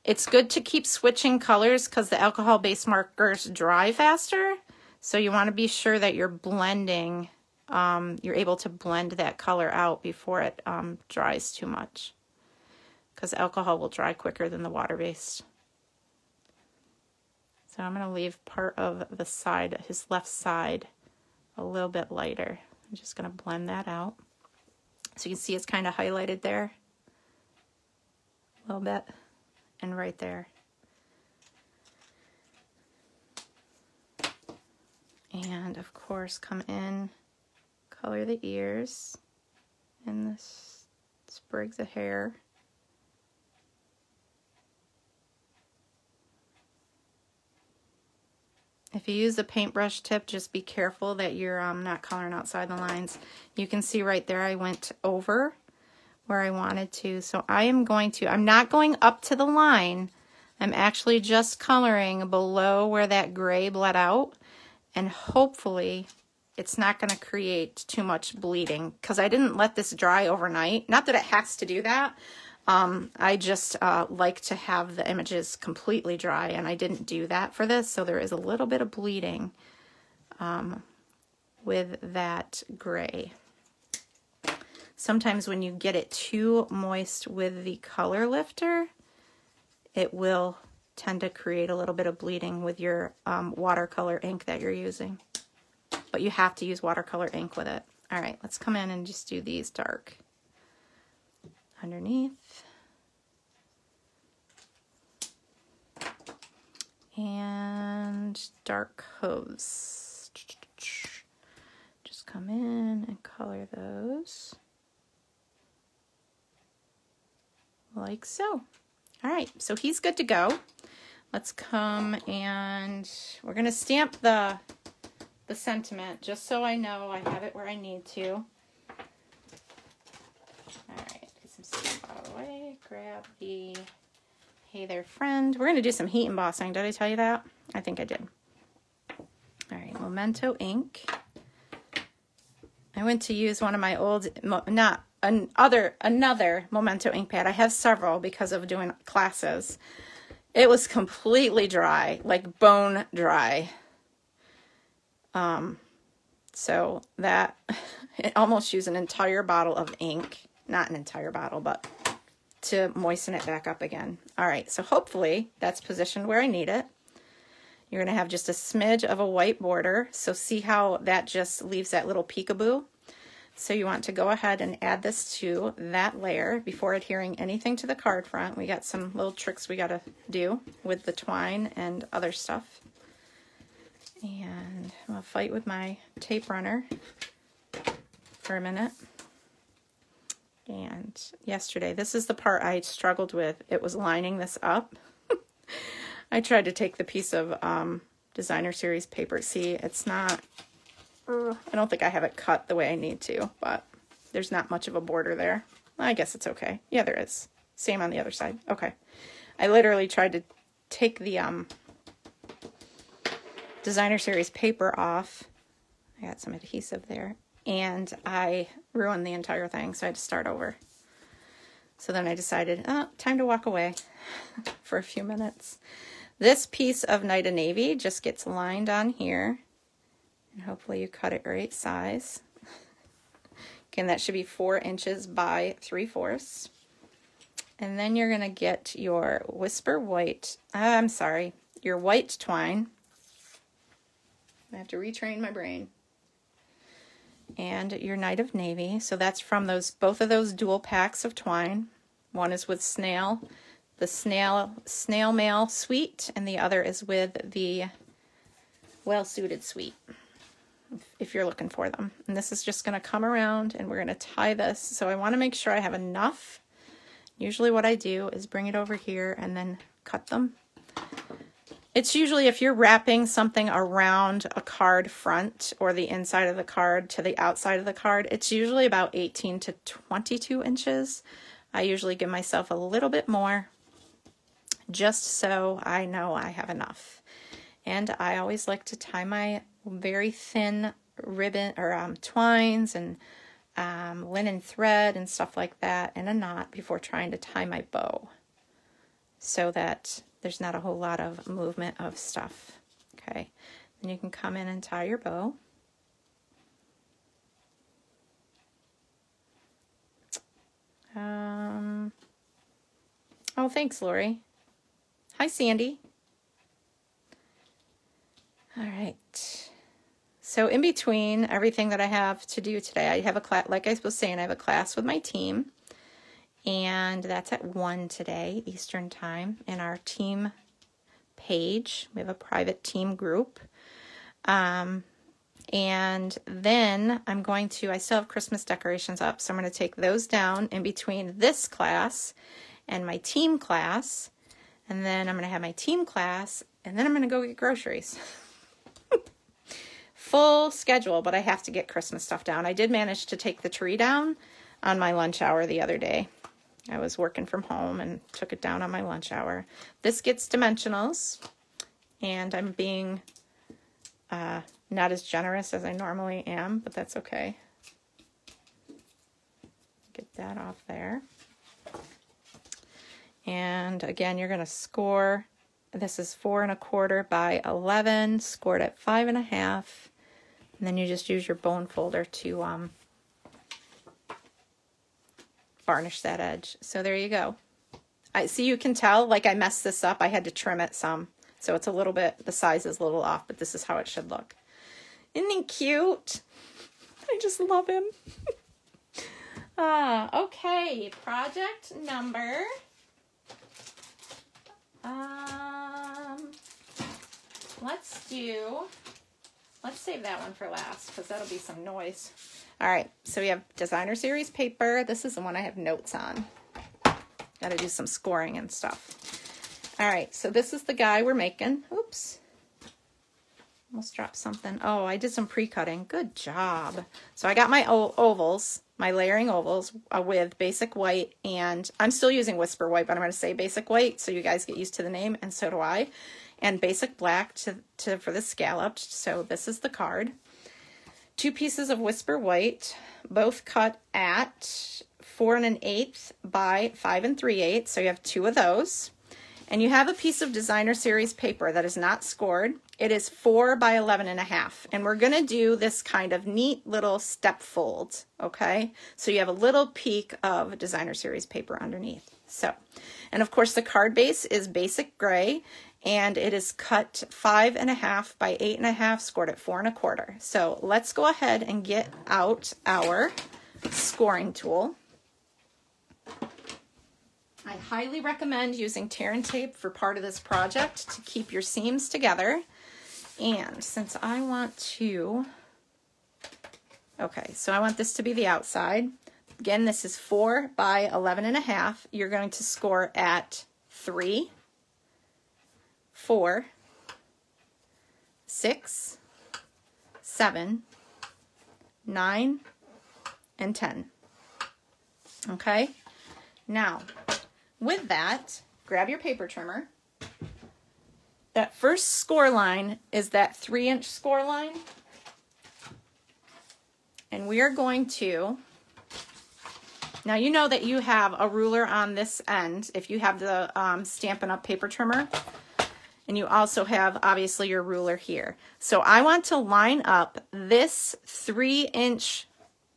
It's good to keep switching colors because the alcohol-based markers dry faster. So you want to be sure that you're blending, you're able to blend that color out before it dries too much. Because alcohol will dry quicker than the water-based. So I'm going to leave part of the side, his left side, a little bit lighter. I'm just going to blend that out. So you can see it's kind of highlighted there. A little bit. And right there. And of course come in, color the ears and the sprigs of hair. If you use the paintbrush tip, just be careful that you're not coloring outside the lines. You can see right there I went over where I wanted to. So I'm not going up to the line. I'm actually just coloring below where that gray bled out. And hopefully it's not going to create too much bleeding because I didn't let this dry overnight. Not that it has to do that. I just like to have the images completely dry, and I didn't do that for this, so there is a little bit of bleeding with that gray. Sometimes when you get it too moist with the color lifter, it will tend to create a little bit of bleeding with your watercolor ink that you're using. But you have to use watercolor ink with it. All right, let's come in and just do these dark. Underneath. And dark hooves. Just come in and color those. Like so. All right, so he's good to go. Let's come and we're going to stamp the sentiment just so I know I have it where I need to. All right, get some stamp out of the way. Grab the Hey There Friend. We're going to do some heat embossing. Did I tell you that? I think I did. All right, Memento ink. I went to use one of my old, another Memento ink pad. I have several because of doing classes. It was completely dry, like bone dry. So that, it almost used an entire bottle of ink. Not an entire bottle, but to moisten it back up again. All right, so hopefully that's positioned where I need it. You're going to have just a smidge of a white border. So see how that just leaves that little peekaboo? So you want to go ahead and add this to that layer before adhering anything to the card front. We got some little tricks we got to do with the twine and other stuff. And I'm going to fight with my tape runner for a minute. And yesterday, this is the part I struggled with. It was lining this up. I tried to take the piece of designer series paper. See, it's not, I don't think I have it cut the way I need to, but there's not much of a border there. I guess it's okay. Yeah, there is. Same on the other side. Okay. I literally tried to take the designer series paper off. I got some adhesive there. And I ruined the entire thing, so I had to start over. So then I decided, time to walk away for a few minutes. This piece of Night of Navy just gets lined on here. And hopefully you cut it right size. Again, that should be 4 inches by 3/4. And then you're going to get your Whisper White, your white twine. I have to retrain my brain. And your Night of Navy. So that's from both of those dual packs of twine. One is with the snail mail suite, and the other is with the well-suited suite, if you're looking for them. And this is just going to come around, and we're going to tie this. So I want to make sure I have enough. Usually what I do is bring it over here and then cut them. It's usually, if you're wrapping something around a card front or the inside of the card to the outside of the card, it's usually about 18 to 22 inches. I usually give myself a little bit more just so I know I have enough. And I always like to tie my very thin ribbon or twines and linen thread and stuff like that in a knot before trying to tie my bow, so that there's not a whole lot of movement of stuff. Okay, then you can come in and tie your bow. Oh, thanks, Lori. Hi, Sandy. All right. So in between everything that I have to do today, I have a class, like I was saying, I have a class with my team. And that's at 1 today, Eastern Time, in our team page. We have a private team group. And then I still have Christmas decorations up, so I'm going to take those down in between this class and my team class. And then I'm going to have my team class, and then I'm going to go get groceries. Full schedule, but I have to get Christmas stuff down. I did manage to take the tree down on my lunch hour the other day. I was working from home and took it down on my lunch hour. This gets dimensionals, and I'm being not as generous as I normally am, but that's okay. Get that off there. And again, you're going to score. This is 4 1/4 by 11, scored at 5 1/2. And then you just use your bone folder to varnish that edge. So there you go. I see, you can tell, like, I messed this up. I had to trim it some. So it's a little bit, the size is a little off, but this is how it should look. Isn't he cute? I just love him. Okay, project number. Let's save that one for last, because that'll be some noise. All right, so we have designer series paper. This is the one I have notes on. Got to do some scoring and stuff. All right, so this is the guy we're making. Oops. Almost dropped something. Oh, I did some pre-cutting. Good job. So I got my ovals, my layering ovals with basic white, and I'm still using Whisper White, but I'm going to say basic white so you guys get used to the name, and so do I. And basic black for the scalloped. So this is the card. 2 pieces of Whisper White, both cut at 4 1/8 by 5 3/8. So you have 2 of those. And you have a piece of designer series paper that is not scored. It is 4 by 11 1/2. And we're going to do this kind of neat little step fold, okay? So you have a little peek of designer series paper underneath. So, and of course the card base is basic gray, and it is cut 5.5 by 8.5, scored at 4 1/4. So let's go ahead and get out our scoring tool. I highly recommend using tear and tape for part of this project to keep your seams together. And since I want to, okay, so I want this to be the outside. Again, this is 4 by 11.5. You're going to score at 3, 4, 6, 7, 9, and 10. Okay, now with that, grab your paper trimmer. That first score line is that 3-inch score line. And we are going to, now you know that you have a ruler on this end if you have the Stampin' Up! Paper trimmer. And you also have, obviously, your ruler here. So I want to line up this 3-inch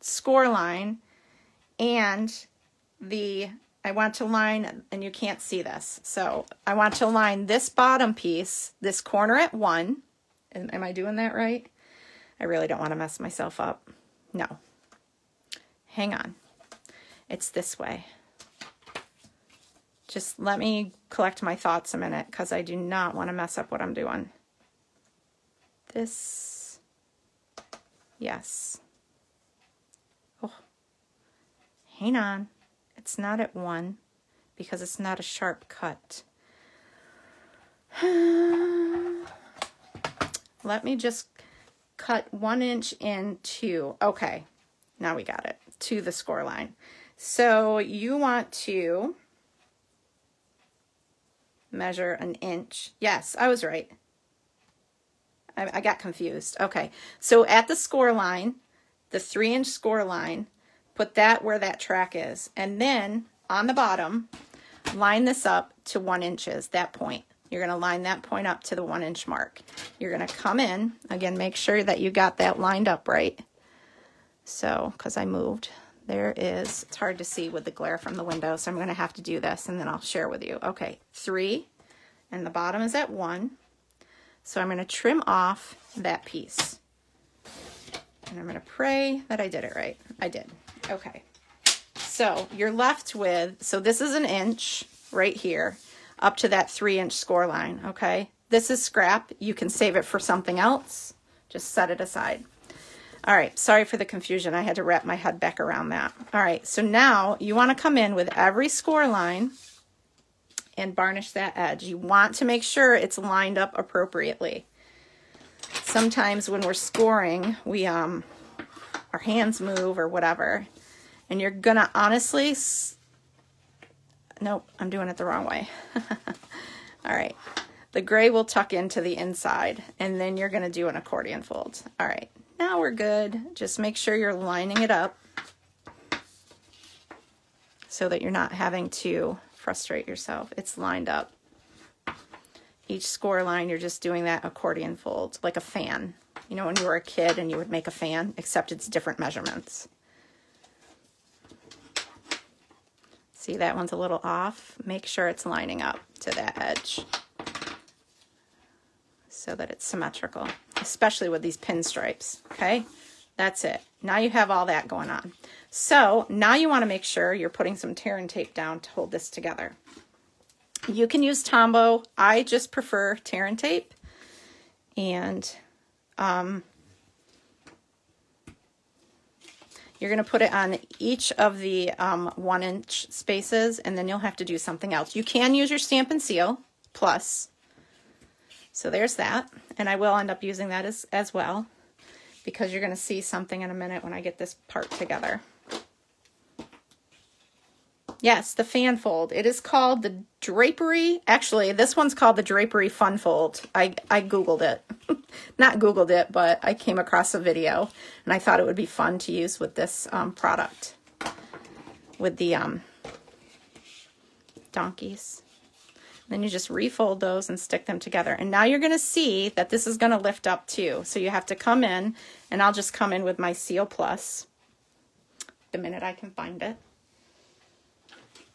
score line and I want to line, and you can't see this, so I want to line this bottom piece, this corner at 1. Am I doing that right? I really don't want to mess myself up. No. Hang on. It's this way. Just let me collect my thoughts a minute, because I do not want to mess up what I'm doing. This. Yes. Oh. Hang on. It's not at 1 because it's not a sharp cut. Let me just cut 1 inch in 2. Okay, now we got it, to the score line. So you want to measure an inch. Yes, I was right. I got confused. Okay, so at the score line, the 3-inch score line, put that where that track is, and then on the bottom, line this up to 1 inch, that point. You're going to line that point up to the 1 inch mark. You're going to come in, again, make sure that you got that lined up right. So, because I moved, there is, it's hard to see with the glare from the window, so I'm going to have to do this, and then I'll share with you. Okay, 3, and the bottom is at 1. So I'm going to trim off that piece. And I'm going to pray that I did it right. I did. Okay, so you're left with, so this is an inch right here up to that 3-inch score line, okay? This is scrap. You can save it for something else. Just set it aside. All right, sorry for the confusion. I had to wrap my head back around that. All right, so now you want to come in with every score line and varnish that edge. You want to make sure it's lined up appropriately. Sometimes when we're scoring, we our hands move or whatever, and you're gonna honestly, nope, I'm doing it the wrong way. All right, the gray will tuck into the inside, and then you're gonna do an accordion fold. All right, now we're good. Just make sure you're lining it up so that you're not having to frustrate yourself. It's lined up. Each score line, you're just doing that accordion fold, like a fan. You know, when you were a kid and you would make a fan, except it's different measurements. See, that one's a little off. Make sure it's lining up to that edge so that it's symmetrical, especially with these pinstripes, okay? That's it. Now you have all that going on. So now you want to make sure you're putting some tear and tape down to hold this together. You can use Tombow. I just prefer tear and tape. And you're going to put it on each of the 1 inch spaces, and then you'll have to do something else. You can use your Stampin' Seal Plus. So there's that. And I will end up using that as well, because you're going to see something in a minute when I get this part together. Yes, the fan fold. It is called the Drapery. Actually, this one's called the Drapery Fun Fold. I Googled it. Not Googled it, but I came across a video, and I thought it would be fun to use with this product. With the donkeys. Then you just refold those and stick them together. And now you're going to see that this is going to lift up too. So you have to come in, and I'll just come in with my Seal Plus the minute I can find it.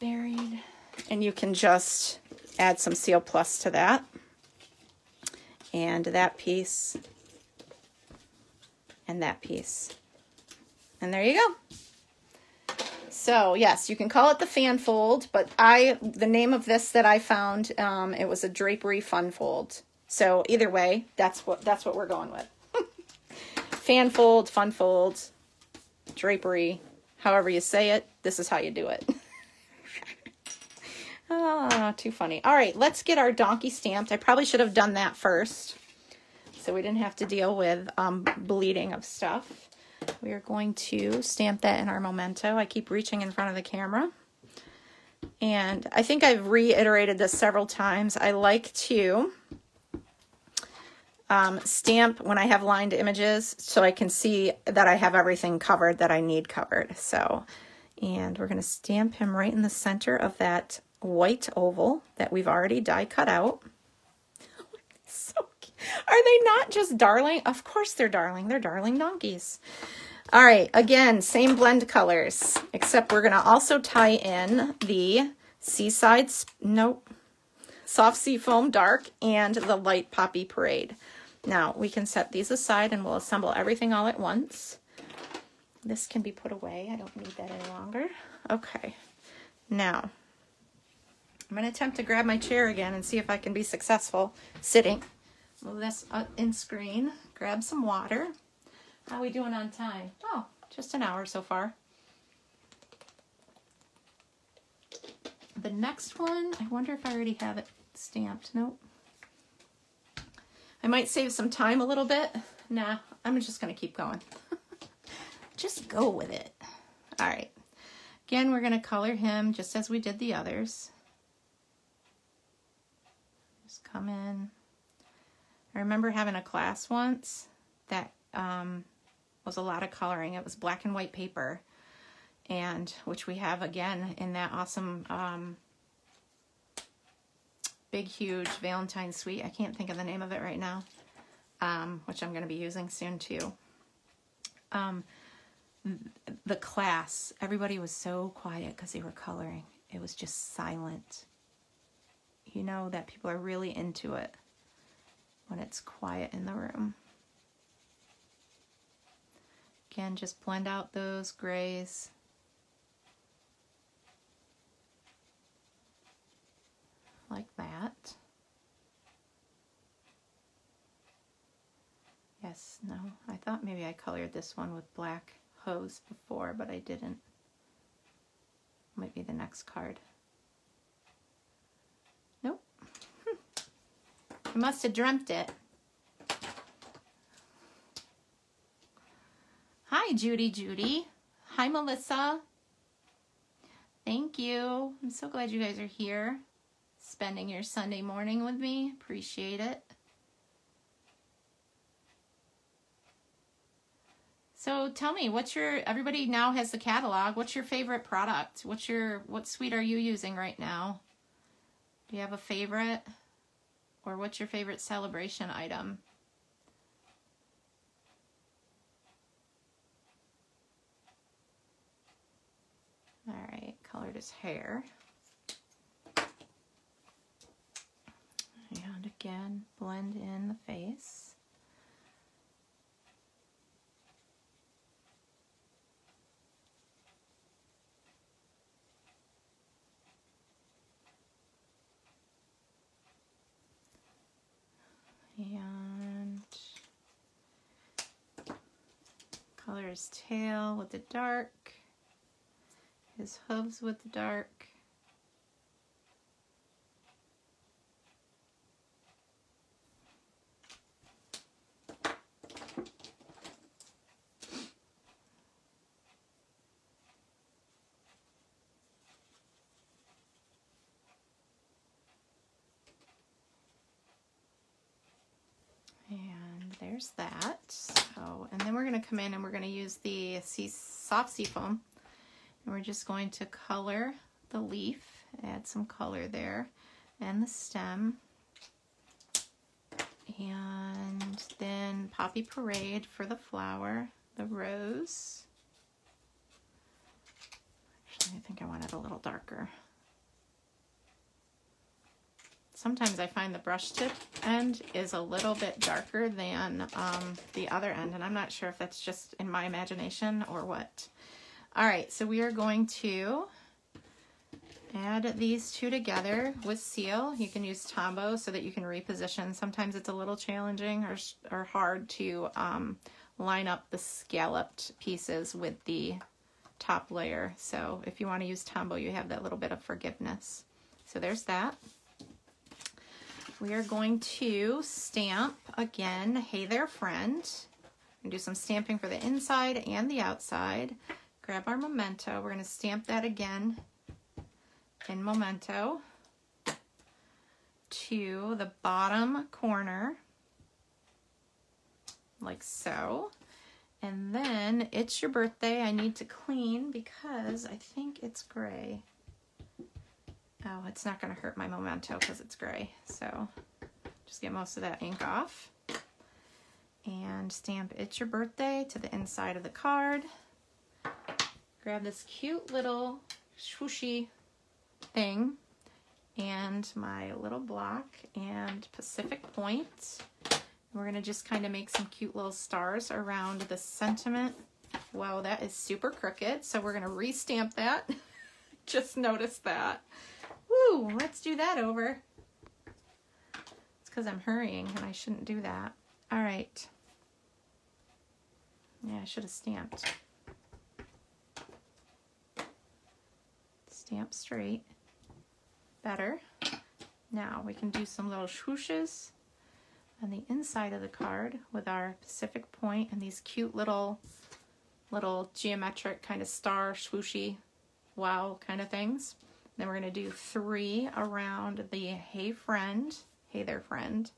Buried. And you can just add some Seal Plus to that. and that piece, and that piece. And there you go. So yes, you can call it the fan fold, but the name of this that I found, it was a drapery fun fold. So either way, that's what we're going with. Fan fold, fun fold, drapery, however you say it, this is how you do it. Oh, too funny. All right, let's get our donkey stamped. I probably should have done that first, so we didn't have to deal with bleeding of stuff. We are going to stamp that in our Memento. I keep reaching in front of the camera. And I think I've reiterated this several times. I like to stamp when I have lined images so I can see that I have everything covered that I need covered. So, and we're going to stamp him right in the center of that white oval that we've already die cut out. So cute. Are they not just darling? Of course they're darling. They're darling donkeys. All right, again, same blend colors, except we're going to also tie in the Seaside, nope, Soft Sea Foam Dark and the Light Poppy Parade. Now, we can set these aside and we'll assemble everything all at once. This can be put away. I don't need that any longer. Okay, now, I'm going to attempt to grab my chair again and see if I can be successful sitting. Move this in screen, grab some water. How are we doing on time? Oh, just an hour so far. The next one, I wonder if I already have it stamped. Nope. I might save some time a little bit. Nah, I'm just going to keep going. Just go with it. All right. Again, we're going to color him just as we did the others. Just come in. I remember having a class once that was a lot of coloring. It was black and white paper, and which we have again in that awesome big huge Valentine suite. I can't think of the name of it right now, which I'm going to be using soon too. The class, everybody was so quiet because they were coloring. It was just silent. You know that people are really into it when it's quiet in the room. Again, just blend out those grays. Like that. Yes, no, I thought maybe I colored this one with black hose before, but I didn't. Might be the next card. Nope. I must have dreamt it. Hi, Judy. Hi, Melissa. Thank you. I'm so glad you guys are here, spending your Sunday morning with me. Appreciate it. So tell me, everybody now has the catalog. What's your favorite product? What suite are you using right now? Do you have a favorite? Or what's your favorite celebration item? All right, colored his hair. And again, blend in the face. And color his tail with the dark. His hooves with the dark. And there's that. So, and then we're going to come in and we're going to use the soft sea foam. And we're just going to color the leaf, add some color there, and the stem. And then Poppy Parade for the flower, the rose. Actually, I think I want it a little darker. sometimes I find the brush tip end is a little bit darker than the other end, and I'm not sure if that's just in my imagination or what. All right, so we are going to add these two together with seal. You can use Tombow so that you can reposition. Sometimes it's a little challenging or hard to line up the scalloped pieces with the top layer. So if you want to use Tombow, you have that little bit of forgiveness. So there's that. We are going to stamp again, Hey There Friend, and do some stamping for the inside and the outside. Grab our Memento. We're going to stamp that again in Memento to the bottom corner, like so. And then It's Your Birthday. I need to clean because I think it's gray. Oh, it's not going to hurt my Memento because it's gray. So just get most of that ink off. And stamp It's Your Birthday to the inside of the card. Grab this cute little swooshy thing and my little block and Pacific Point. We're going to just kind of make some cute little stars around the sentiment. Whoa, that is super crooked. So we're going to restamp that. Just noticed that. Woo, let's do that over. It's because I'm hurrying and I shouldn't do that. All right. Yeah, I should have stamped. Stamp straight. Better. Now we can do some little swooshes on the inside of the card with our Pacific Point and these cute little geometric kind of star swooshy wow kind of things. Then we're going to do 3 around the Hey There Friend.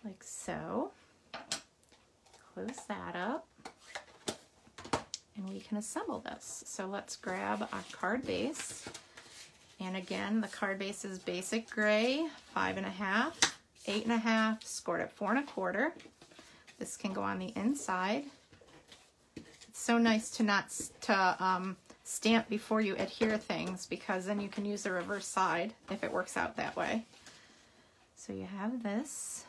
Like so. Close that up. And we can assemble this. So let's grab our card base. And again, the card base is basic gray, 5.5, 8.5, scored at 4 1/4. This can go on the inside. It's so nice to not stamp before you adhere things, because then you can use the reverse side if it works out that way. So you have this.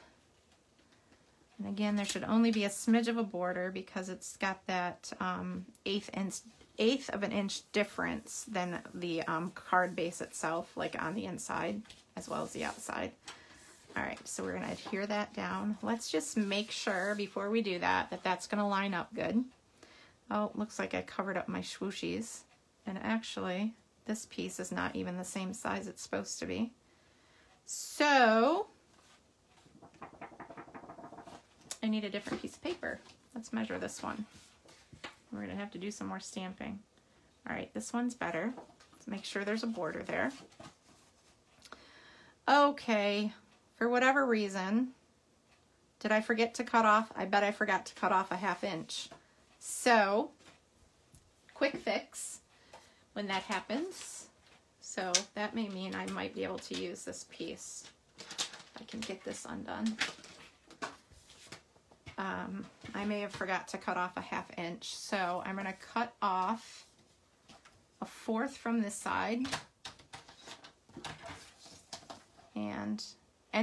And again, there should only be a smidge of a border because it's got that eighth of an inch difference than the card base itself, like on the inside as well as the outside. All right, so we're going to adhere that down. Let's just make sure before we do that that's going to line up good. Oh, looks like I covered up my swooshies. And actually, this piece is not even the same size it's supposed to be. So I need a different piece of paper. Let's measure this one. We're going to have to do some more stamping. All right, this one's better. Let's make sure there's a border there. Okay, for whatever reason, did I forget to cut off? I bet I forgot to cut off a 1/2 inch. So, quick fix when that happens. So that may mean I might be able to use this piece. I can get this undone. I may have forgot to cut off a 1/2 inch, so I'm going to cut off a 1/4 from this side, and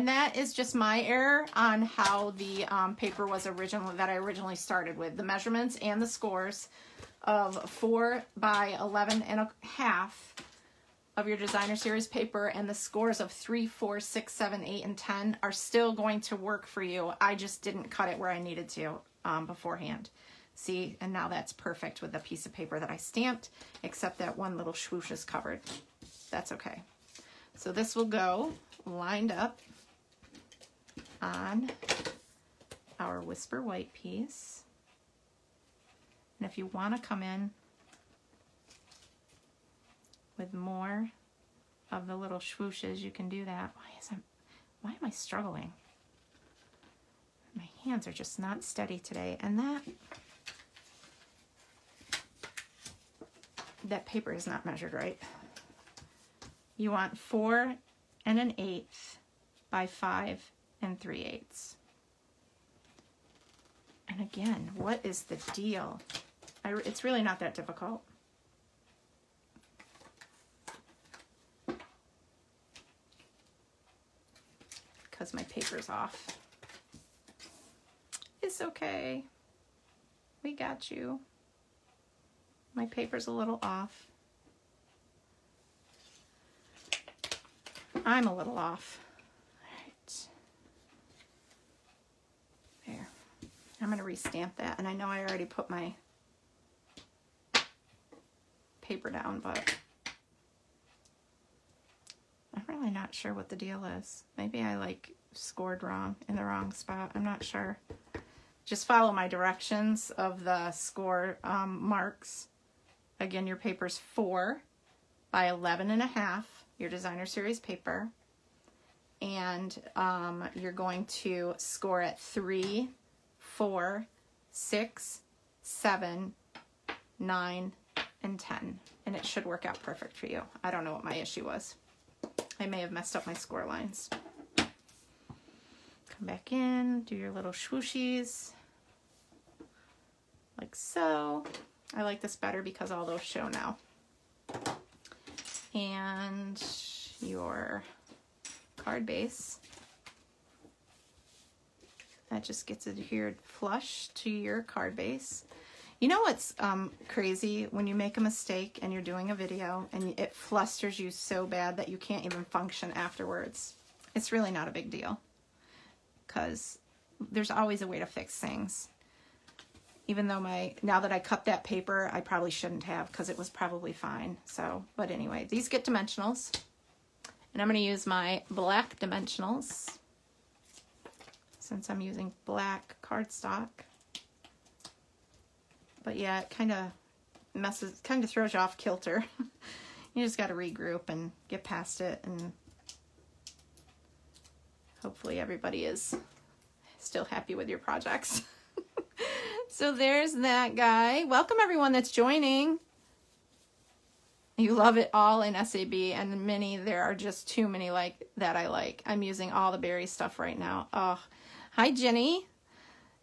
that is just my error on how the paper was originally started with. The measurements and the scores of 4 by 11.5 of your designer series paper and the scores of 3, 4, 6, 7, 8, and 10 are still going to work for you. I just didn't cut it where I needed to beforehand. See, and now that's perfect with the piece of paper that I stamped, except that one little swoosh is covered. That's okay. So this will go lined up on our Whisper White piece. And if you want to come in with more of the little swooshes, you can do that. Why am I struggling? My hands are just not steady today. And that paper is not measured right. You want 4 1/8 by 5 3/8. And again, what is the deal? It's really not that difficult. because my paper's off. It's okay. We got you. My paper's a little off. I'm a little off. All right. There. I'm going to restamp that. And I know I already put my paper down, but I'm really not sure what the deal is. Maybe I like scored wrong in the wrong spot. I'm not sure. Just follow my directions of the score marks. Again, your paper's 4 by 11.5, your designer series paper. And you're going to score at 3, 4, 6, 7, 9, and 10. And it should work out perfect for you. I don't know what my issue was. I may have messed up my score lines. Come back in, do your little swooshies. Like so. I like this better because all those show now. And your card base. That just gets adhered flush to your card base. You know what's crazy? When you make a mistake and you're doing a video and it flusters you so bad that you can't even function afterwards. It's really not a big deal because there's always a way to fix things. Even though now that I cut that paper, I probably shouldn't have because it was probably fine. So, but anyway, these get dimensionals. And I'm going to use my black dimensionals since I'm using black cardstock. But yeah, it kind of throws you off kilter. You just got to regroup and get past it, and hopefully everybody is still happy with your projects. So there's that guy. Welcome everyone that's joining. You love it all in SAB, and many, there are just too many like that I like. I'm using all the berry stuff right now. Oh, hi Jenny.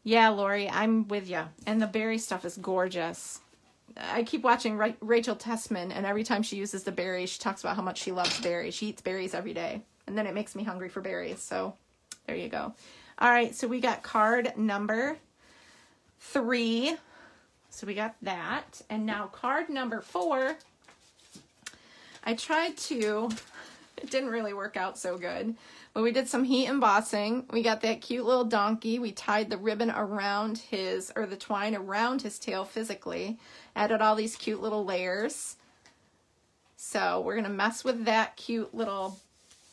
Yeah, Lori, I'm with you. And the berry stuff is gorgeous. I keep watching Rachel Tessman, and every time she uses the berries, she talks about how much she loves berries. She eats berries every day, and then it makes me hungry for berries. So there you go. All right, so we got card number 3. So we got that. And now card number 4. I tried to, it didn't really work out so good, but we did some heat embossing. We got that cute little donkey. We tied the ribbon around the twine around his tail physically. Added all these cute little layers. So we're gonna mess with that cute little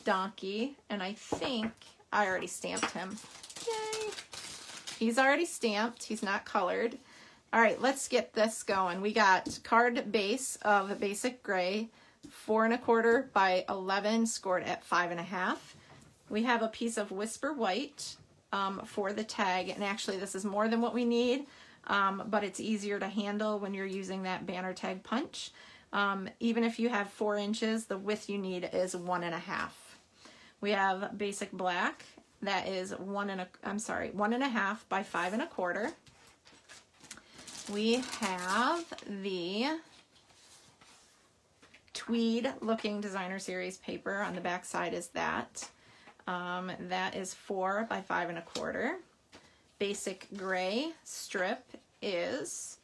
donkey. And I think I already stamped him. Yay! He's already stamped. He's not colored. All right, let's get this going. We got card base of basic gray, 4 1/4 by 11, scored at 5 1/2. We have a piece of Whisper White for the tag, and actually this is more than what we need, but it's easier to handle when you're using that banner tag punch. Even if you have 4 inches, the width you need is 1 1/2. We have basic black. That is 1 1/2 by 5 1/4. We have the tweed looking designer series paper. On the back side is that. That is 4 by 5 1/4. Basic gray strip is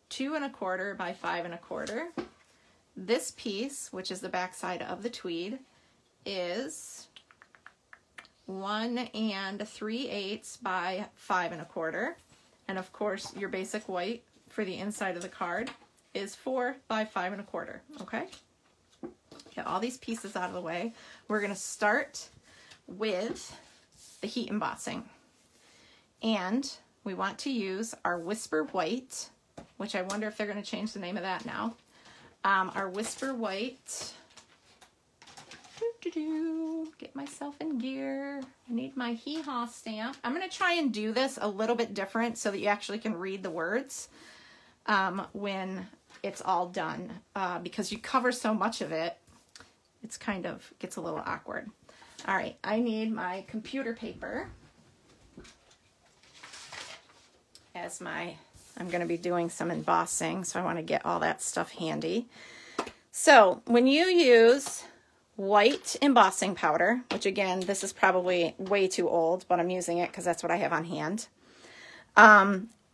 2 1/4 by 5 1/4. This piece, which is the back side of the tweed, is 1 3/8 by 5 1/4. And of course, your basic white for the inside of the card is 4 by 5 1/4. Okay? Get all these pieces out of the way. We're going to start with the heat embossing. And we want to use our Whisper White, which I wonder if they're going to change the name of that now. Our Whisper White. Get myself in gear. I need my hee-haw stamp. I'm going to try and do this a little bit different so that you actually can read the words when it's all done. Because you cover so much of it, it's kind of gets a little awkward. All right, I need my computer paper as I'm going to be doing some embossing, so I want to get all that stuff handy. So when you use white embossing powder, which again, this is probably way too old, but I'm using it because that's what I have on hand.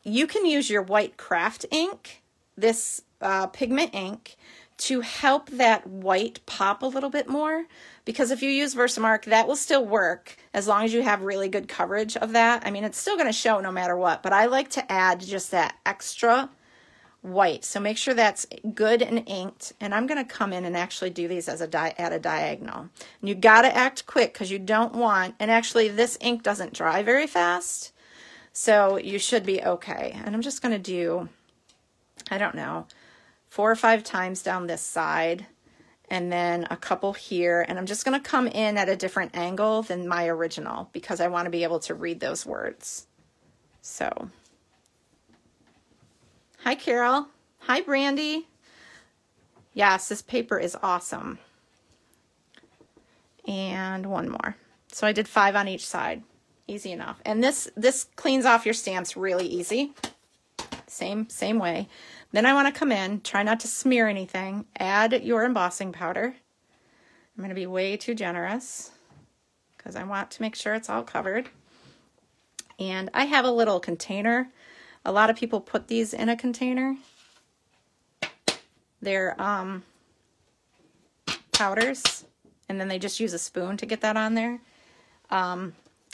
You can use your white craft ink, this pigment ink, to help that white pop a little bit more, because if you use Versamark, that will still work as long as you have really good coverage of that. I mean, it's still going to show no matter what, but I like to add just that extra white. So make sure that's good and inked. And I'm going to come in and actually do these as at a diagonal. And you got to act quick because you don't want, and actually this ink doesn't dry very fast, so you should be okay. And I'm just going to do, I don't know, 4 or 5 times down this side, and then a couple here. And I'm just going to come in at a different angle than my original because I want to be able to read those words. So, hi, Carol. Hi, Brandy. Yes, this paper is awesome. And one more. So I did 5 on each side. Easy enough. And this cleans off your stamps really easy. Same way. Then I want to come in, try not to smear anything, add your embossing powder. I'm going to be way too generous because I want to make sure it's all covered. And I have a little container. A lot of people put these in a container. They're powders, and then they just use a spoon to get that on there.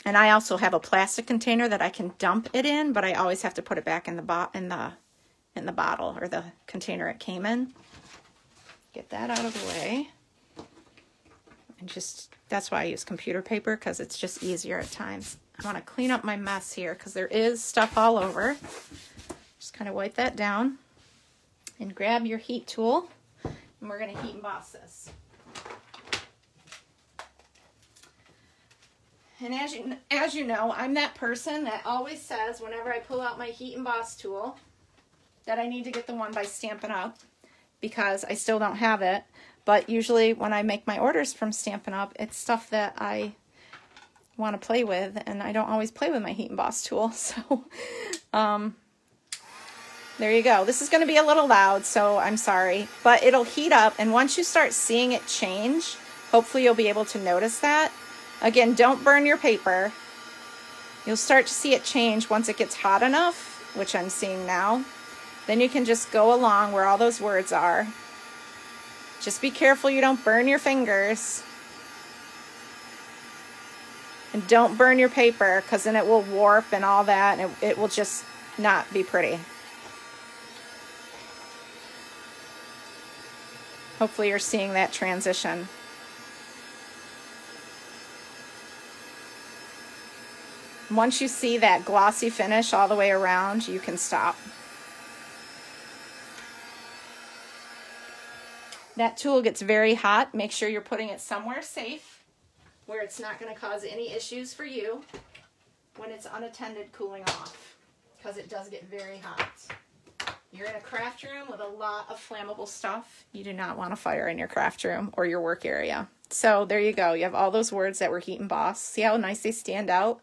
And I also have a plastic container that I can dump it in, but I always have to put it back in the bottle or the container it came in. Get that out of the way. And just, that's why I use computer paper, because it's just easier at times. I want to clean up my mess here because there is stuff all over. Just kind of wipe that down and grab your heat tool, and we're going to heat emboss this. And as you know, I'm that person that always says whenever I pull out my heat emboss tool that I need to get the one by Stampin' Up, because I still don't have it. But usually when I make my orders from Stampin' Up, it's stuff that I want to play with, and I don't always play with my heat emboss tool. So there you go. This is going to be a little loud, so I'm sorry, but it'll heat up, and once you start seeing it change, hopefully you'll be able to notice that. Again, don't burn your paper. You'll start to see it change once it gets hot enough, which I'm seeing now. Then you can just go along where all those words are. Just be careful you don't burn your fingers. And don't burn your paper, because then it will warp and all that, and it will just not be pretty. Hopefully you're seeing that transition. Once you see that glossy finish all the way around, you can stop. That tool gets very hot. Make sure you're putting it somewhere safe where it's not going to cause any issues for you when it's unattended cooling off, because it does get very hot. You're in a craft room with a lot of flammable stuff. You do not want a fire in your craft room or your work area. So there you go. You have all those words that were heat embossed. See how nice they stand out?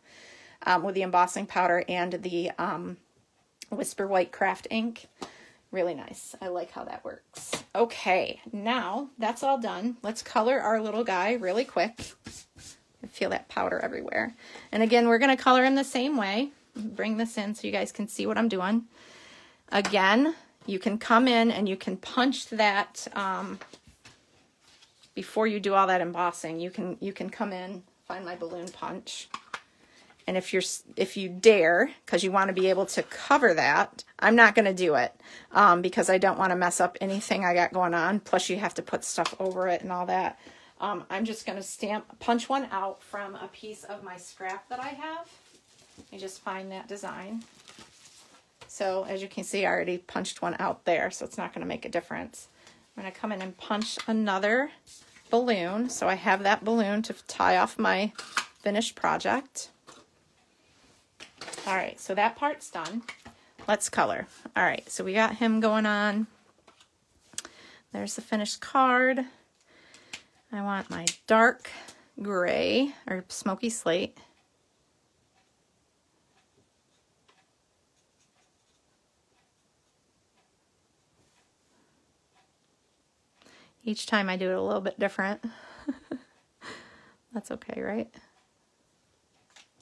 With the embossing powder and the Whisper White Craft ink. Really nice. I like how that works. Okay, now that's all done. Let's color our little guy really quick. I feel that powder everywhere. And again, we're going to color him the same way. Bring this in so you guys can see what I'm doing. Again, you can come in and you can punch that before you do all that embossing. You can come in, find my balloon punch. And if you dare, because you want to be able to cover that, I'm not going to do it because I don't want to mess up anything I got going on. Plus you have to put stuff over it and all that. I'm just going to punch one out from a piece of my scrap that I have. Let me just find that design. So as you can see, I already punched one out there, so it's not going to make a difference. I'm going to come in and punch another balloon. So I have that balloon to tie off my finished project. All right, so that part's done. Let's color. All right, so we got him going on. There's the finished card. I want my dark gray or smoky slate. Each time I do it a little bit different. That's okay, right?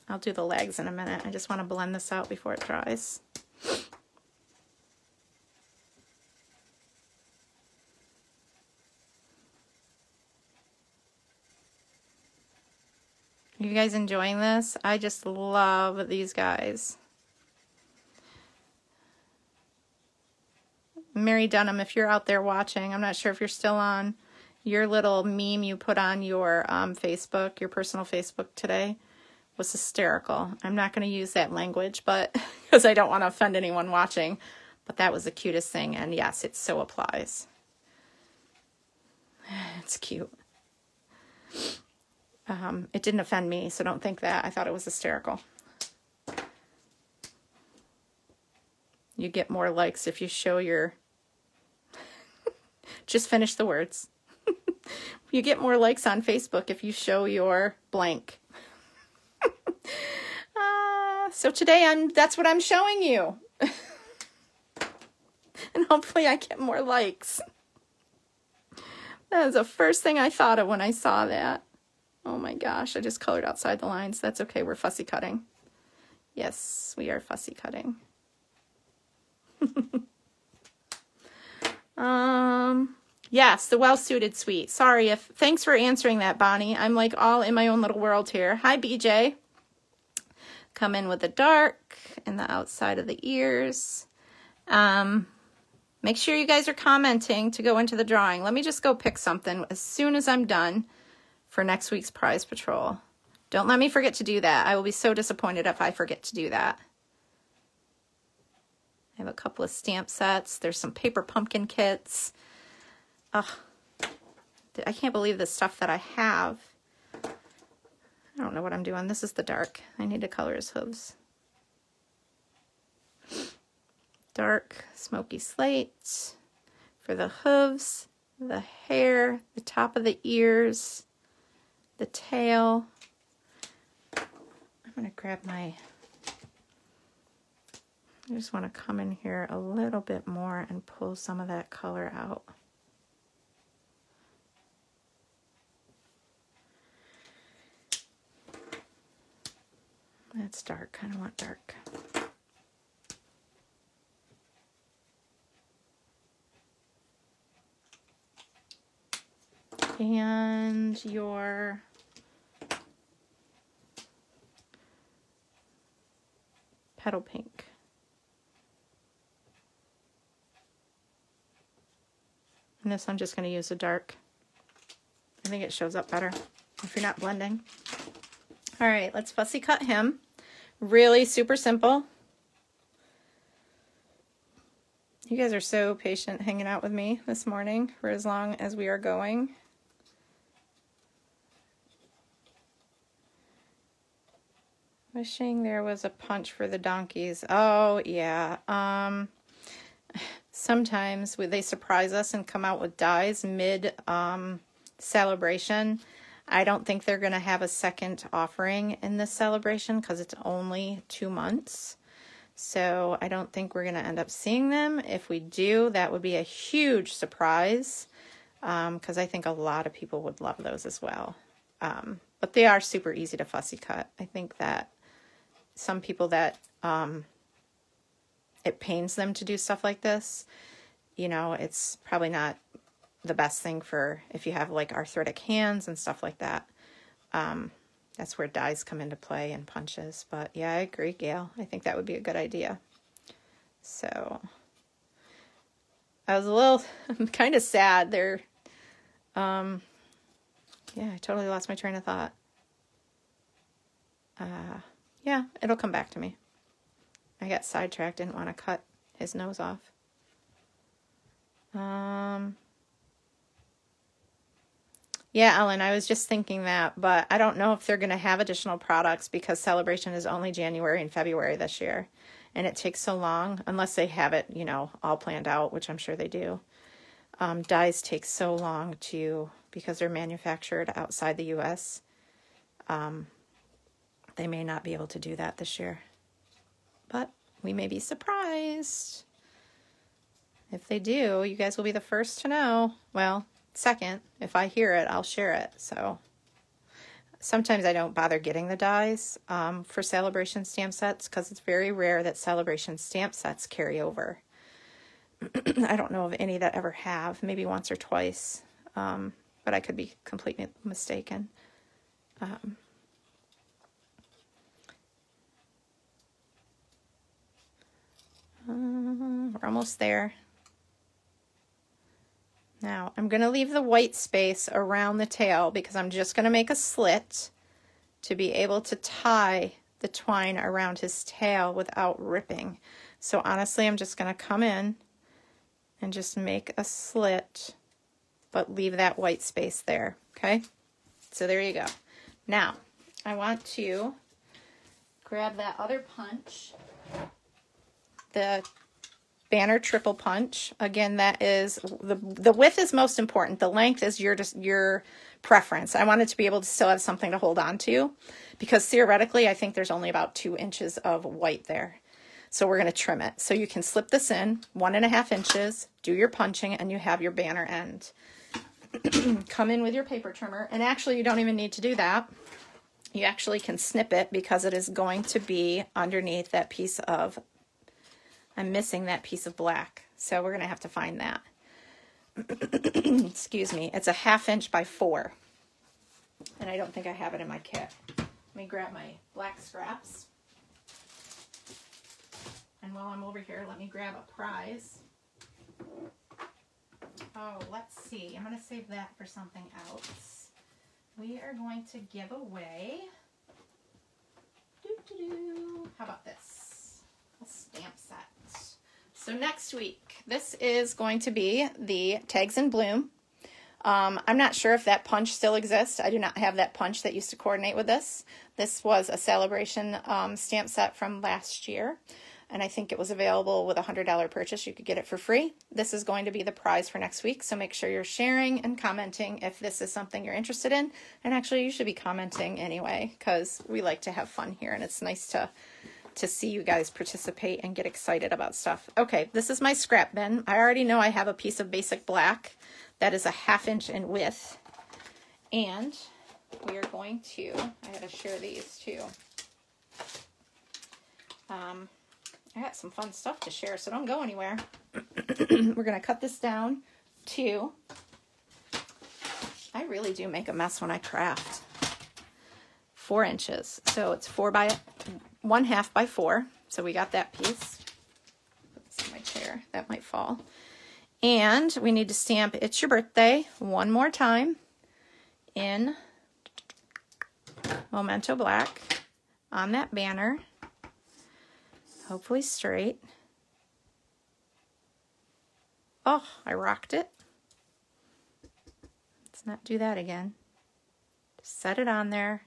I'll do the legs in a minute. I just want to blend this out before it dries. Are you guys enjoying this? I just love these guys. Mary Dunham, if you're out there watching, I'm not sure if you're still on, your little meme you put on your Facebook, your personal Facebook today was hysterical. I'm not going to use that language, but because I don't want to offend anyone watching, but that was the cutest thing. And yes, it so applies. It's cute. It didn't offend me, so don't think that. I thought it was hysterical. You get more likes if you show your... Just finish the words. You get more likes on Facebook if you show your blank. So today that's what I'm showing you. And hopefully I get more likes. That was the first thing I thought of when I saw that. Oh my gosh, I just colored outside the lines. That's okay, we're fussy cutting. Yes, we are fussy cutting. Yes, the well-suited suite. Sorry thanks for answering that, Bonnie. I'm like all in my own little world here. Hi, BJ. Come in with the dark and the outside of the ears. Make sure you guys are commenting to go into the drawing. Let me just go pick something as soon as I'm done for next week's prize patrol. Don't let me forget to do that. I will be so disappointed if I forget to do that. I have a couple of stamp sets. There's some paper pumpkin kits. I can't believe the stuff that I have. I don't know what I'm doing. This is the dark. I need to color his hooves. Dark smoky slate for the hooves, the hair, the top of the ears, the tail. I'm going to grab I just want to come in here a little bit more and pull some of that color out. That's dark. I don't want dark. And your petal pink. And this I'm just going to use a dark. I think it shows up better if you're not blending. All right, let's fussy cut him. Really super simple. You guys are so patient hanging out with me this morning for as long as we are going. Wishing there was a punch for the donkeys. Oh, yeah. Sometimes they surprise us and come out with dies mid celebration. I don't think they're going to have a second offering in this celebration because it's only 2 months. So I don't think we're going to end up seeing them. If we do, that would be a huge surprise because I think a lot of people would love those as well. But they are super easy to fussy cut. I think that some people that it pains them to do stuff like this, you know, it's probably not the best thing for if you have like arthritic hands and stuff like that. That's where dies come into play and punches. But yeah, I agree, Gail. I think that would be a good idea. So I was a little kind of sad there. Yeah, I totally lost my train of thought. Yeah, it'll come back to me. I got sidetracked, didn't want to cut his nose off. Yeah, Ellen, I was just thinking that, but I don't know if they're going to have additional products because Celebration is only January and February this year. And it takes so long, unless they have it, you know, all planned out, which I'm sure they do. Dies take so long because they're manufactured outside the U.S. They may not be able to do that this year. But we may be surprised. If they do, you guys will be the first to know. Well, second. If I hear it, I'll share it. So sometimes I don't bother getting the dies for Celebration stamp sets because it's very rare that Celebration stamp sets carry over. I don't know of any that ever have, maybe once or twice, but I could be completely mistaken. We're almost there. Now, I'm going to leave the white space around the tail because I'm just going to make a slit to be able to tie the twine around his tail without ripping. So honestly, I'm just going to come in and just make a slit, but leave that white space there, okay? So there you go. Now, I want to grab that other punch, the banner triple punch. Again, that is, the width is most important. The length is your preference. I want it to be able to still have something to hold on to because theoretically, I think there's only about 2 inches of white there. So we're going to trim it. So you can slip this in 1.5 inches, do your punching, and you have your banner end. Come in with your paper trimmer, and actually you don't even need to do that. You actually can snip it because it is going to be underneath that piece of, I'm missing that piece of black. So we're going to have to find that. Excuse me. It's a 1/2 inch by 4. And I don't think I have it in my kit. Let me grab my black scraps. And while I'm over here, let me grab a prize. Oh, let's see. I'm going to save that for something else. We are going to give away, how about this? A stamp set. So next week, this is going to be the Tags in Bloom. I'm not sure if that punch still exists. I do not have that punch that used to coordinate with this. This was a Celebration stamp set from last year. And I think it was available with a $100 purchase. You could get it for free. This is going to be the prize for next week. So make sure you're sharing and commenting if this is something you're interested in. And actually, you should be commenting anyway, because we like to have fun here. And it's nice to see you guys participate and get excited about stuff. Okay, this is my scrap bin. I already know I have a piece of basic black that is a 1/2 inch in width. And we are going to, I gotta share these too. I got some fun stuff to share, so don't go anywhere. We're going to cut this down to, I really do make a mess when I craft, 4 inches. So it's 1/2 by 4. So we got that piece. Put this in my chair. That might fall. And we need to stamp It's Your Birthday one more time in Memento Black on that banner. Hopefully straight. Oh, I rocked it. Let's not do that again. Just set it on there.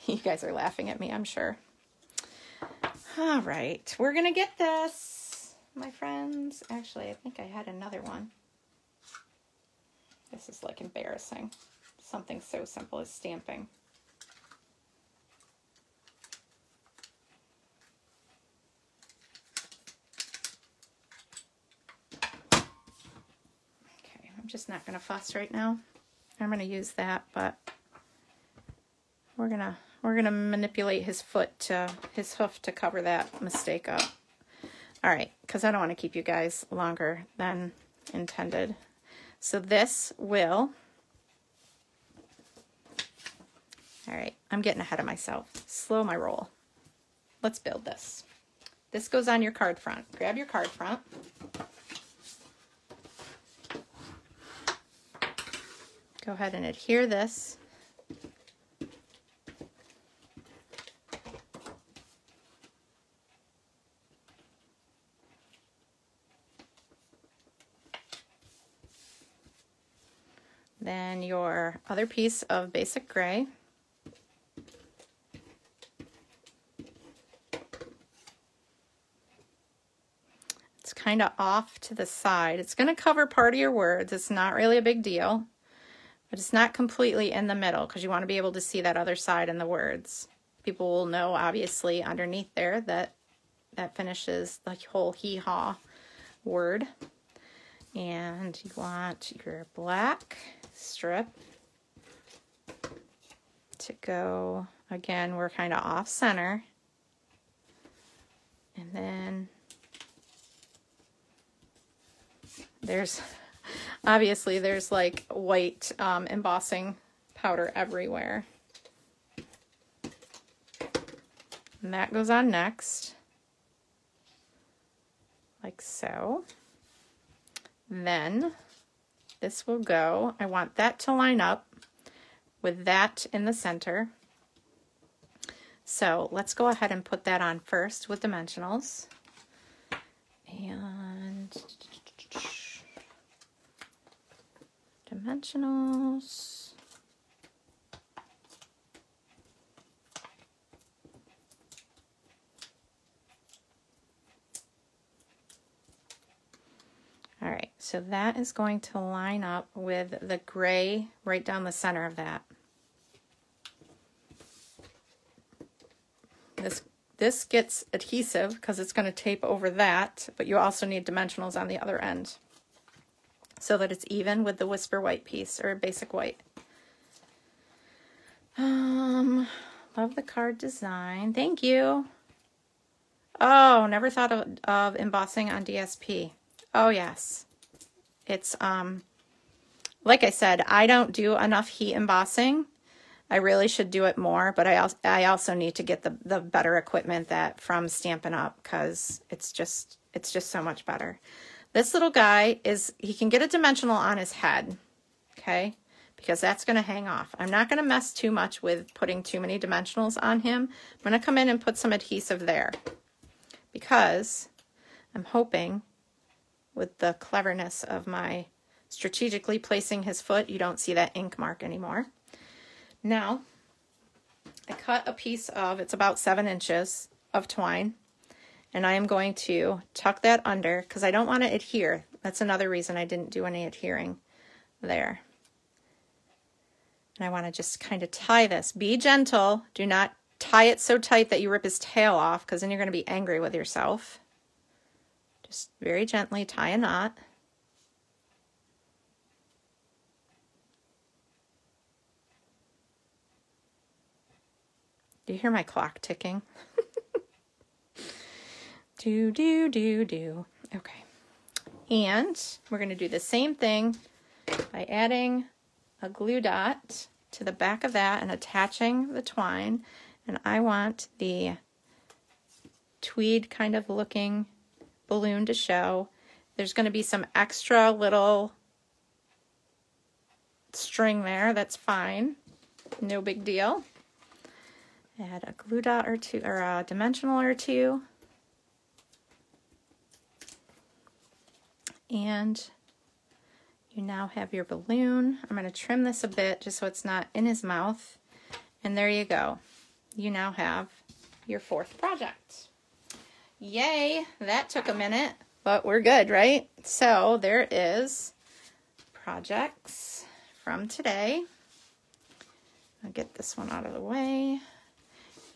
You guys are laughing at me, I'm sure. All right, we're gonna get this, my friends. Actually, I think I had another one. This is like embarrassing. Something so simple as stamping. Just not going to fuss right now. I'm going to use that, but we're going to manipulate his hoof to cover that mistake up. All right, because I don't want to keep you guys longer than intended. So this will, all right, I'm getting ahead of myself. Slow my roll. Let's build this. This goes on your card front. Grab your card front. Go ahead and adhere this. Then your other piece of basic gray. It's kind of off to the side. It's going to cover part of your words. It's not really a big deal. But it's not completely in the middle because you want to be able to see that other side in the words. People will know, obviously, underneath there that finishes the whole hee-haw word. And you want your black strip to go, again, we're kind of off center. And then there's, obviously there's like white embossing powder everywhere. And that goes on next, like so. Then this will go, I want that to line up with that in the center. So let's go ahead and put that on first with dimensionals. And dimensionals. All right, so that is going to line up with the gray right down the center of that. This gets adhesive because it's going to tape over that, but you also need dimensionals on the other end so that it's even with the Whisper White piece, or basic white. Love the card design. Thank you. Oh, never thought of embossing on DSP. Oh, yes. It's, like I said, I don't do enough heat embossing. I really should do it more, but I also need to get the better equipment that from Stampin' Up, because it's just so much better. This little guy he can get a dimensional on his head, okay? Because that's going to hang off. I'm not going to mess too much with putting too many dimensionals on him. I'm going to come in and put some adhesive there, because I'm hoping with the cleverness of my strategically placing his foot, you don't see that ink mark anymore. Now, I cut a piece of, it's about 7 inches of twine, and I am going to tuck that under because I don't want to adhere. That's another reason I didn't do any adhering there. And I want to just kind of tie this. Be gentle. Do not tie it so tight that you rip his tail off, because then you're going to be angry with yourself. Just very gently tie a knot. Do you hear my clock ticking? Do, do, do, do. Okay. And we're going to do the same thing by adding a glue dot to the back of that and attaching the twine. And I want the tweed kind of looking balloon to show. There's going to be some extra little string there. That's fine. No big deal. Add a glue dot or two, or a dimensional or two. And you now have your balloon. I'm going to trim this a bit just so it's not in his mouth. And there you go. You now have your 4th project. Yay, that took a minute, but we're good, right? So there is projects from today. I'll get this one out of the way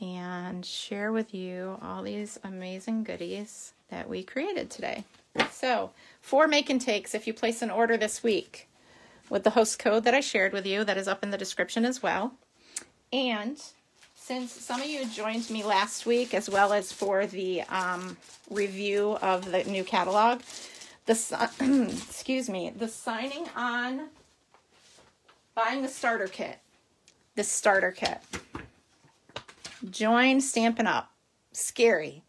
and share with you all these amazing goodies that we created today. So 4 make and takes if you place an order this week with the host code that I shared with you, that is up in the description as well. And since some of you joined me last week, as well as for the review of the new catalog, excuse me, the signing on buying the starter kit, this starter kit. Join Stampin' Up. Scary.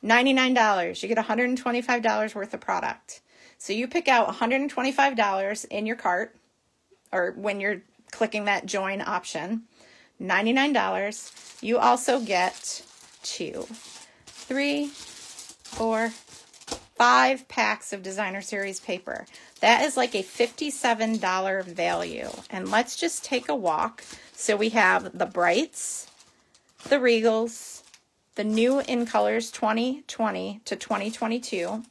$99. You get $125 worth of product. So you pick out $125 in your cart, or when you're clicking that join option, $99. You also get 2, 3, 4, 5 packs of Designer Series paper. That is like a $57 value. And let's just take a walk. So we have the Brights, the Regals, the new in colors 2020 to 2022,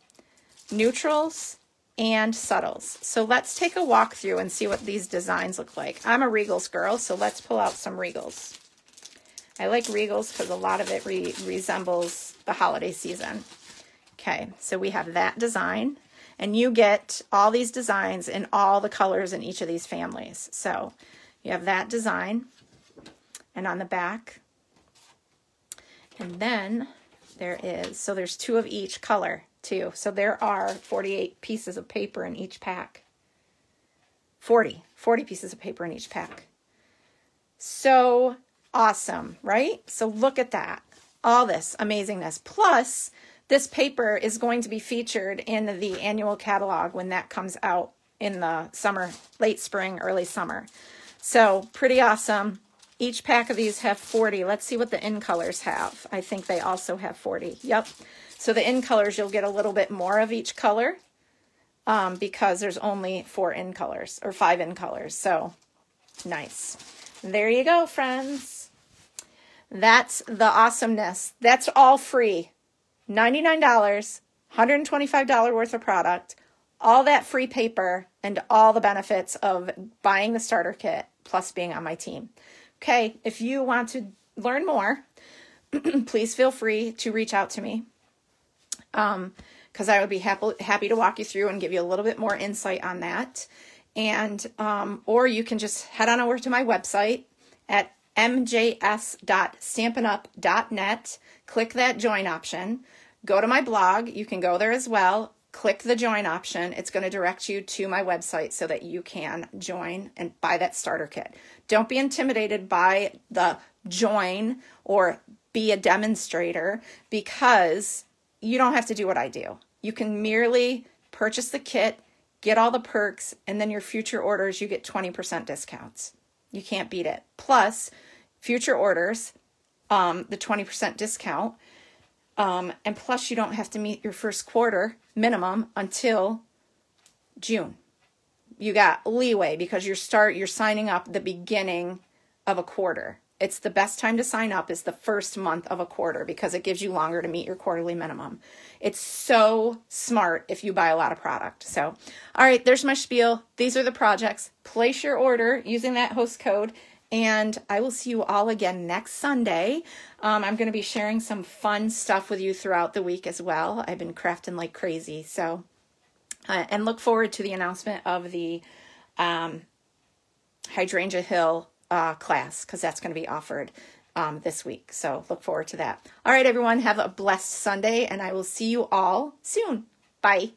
neutrals, and subtles. So let's take a walk through and see what these designs look like. I'm a Regals girl, so let's pull out some Regals. I like Regals because a lot of it resembles the holiday season. Okay, so we have that design. And you get all these designs in all the colors in each of these families. So you have that design, and on the back, and then there is, so there's 2 of each color too. So there are 48 pieces of paper in each pack. 40 pieces of paper in each pack. So awesome, right? So look at that. All this amazingness. Plus, this paper is going to be featured in the annual catalog when that comes out in the summer, late spring, early summer. So pretty awesome. Each pack of these have 40. Let's see what the in colors have. I think they also have 40. Yep. So the in colors, you'll get a little bit more of each color because there's only 4 in colors or 5 in colors. So nice. There you go, friends. That's the awesomeness. That's all free. $99, $125 worth of product, all that free paper, and all the benefits of buying the starter kit plus being on my team. Okay, if you want to learn more, please feel free to reach out to me because I would be happy to walk you through and give you a little bit more insight on that. And or you can just head on over to my website at mjs.stampinup.net, click that join option, go to my blog. You can go there as well. Click the join option. It's going to direct you to my website so that you can join and buy that starter kit. Don't be intimidated by the join or be a demonstrator because you don't have to do what I do. You can merely purchase the kit, get all the perks, and then your future orders, you get 20% discounts. You can't beat it. Plus, future orders, the 20% discount, and plus you don't have to meet your first quarter minimum until June. You got leeway because you're signing up the beginning of a quarter. It's the best time to sign up is the first month of a quarter because it gives you longer to meet your quarterly minimum. It's so smart if you buy a lot of product. So, all right, there's my spiel. These are the projects. Place your order using that host code, and I will see you all again next Sunday. I'm going to be sharing some fun stuff with you throughout the week as well. I've been crafting like crazy. So, and look forward to the announcement of the Hydrangea Hill class because that's going to be offered this week. So look forward to that. All right, everyone, have a blessed Sunday, and I will see you all soon. Bye.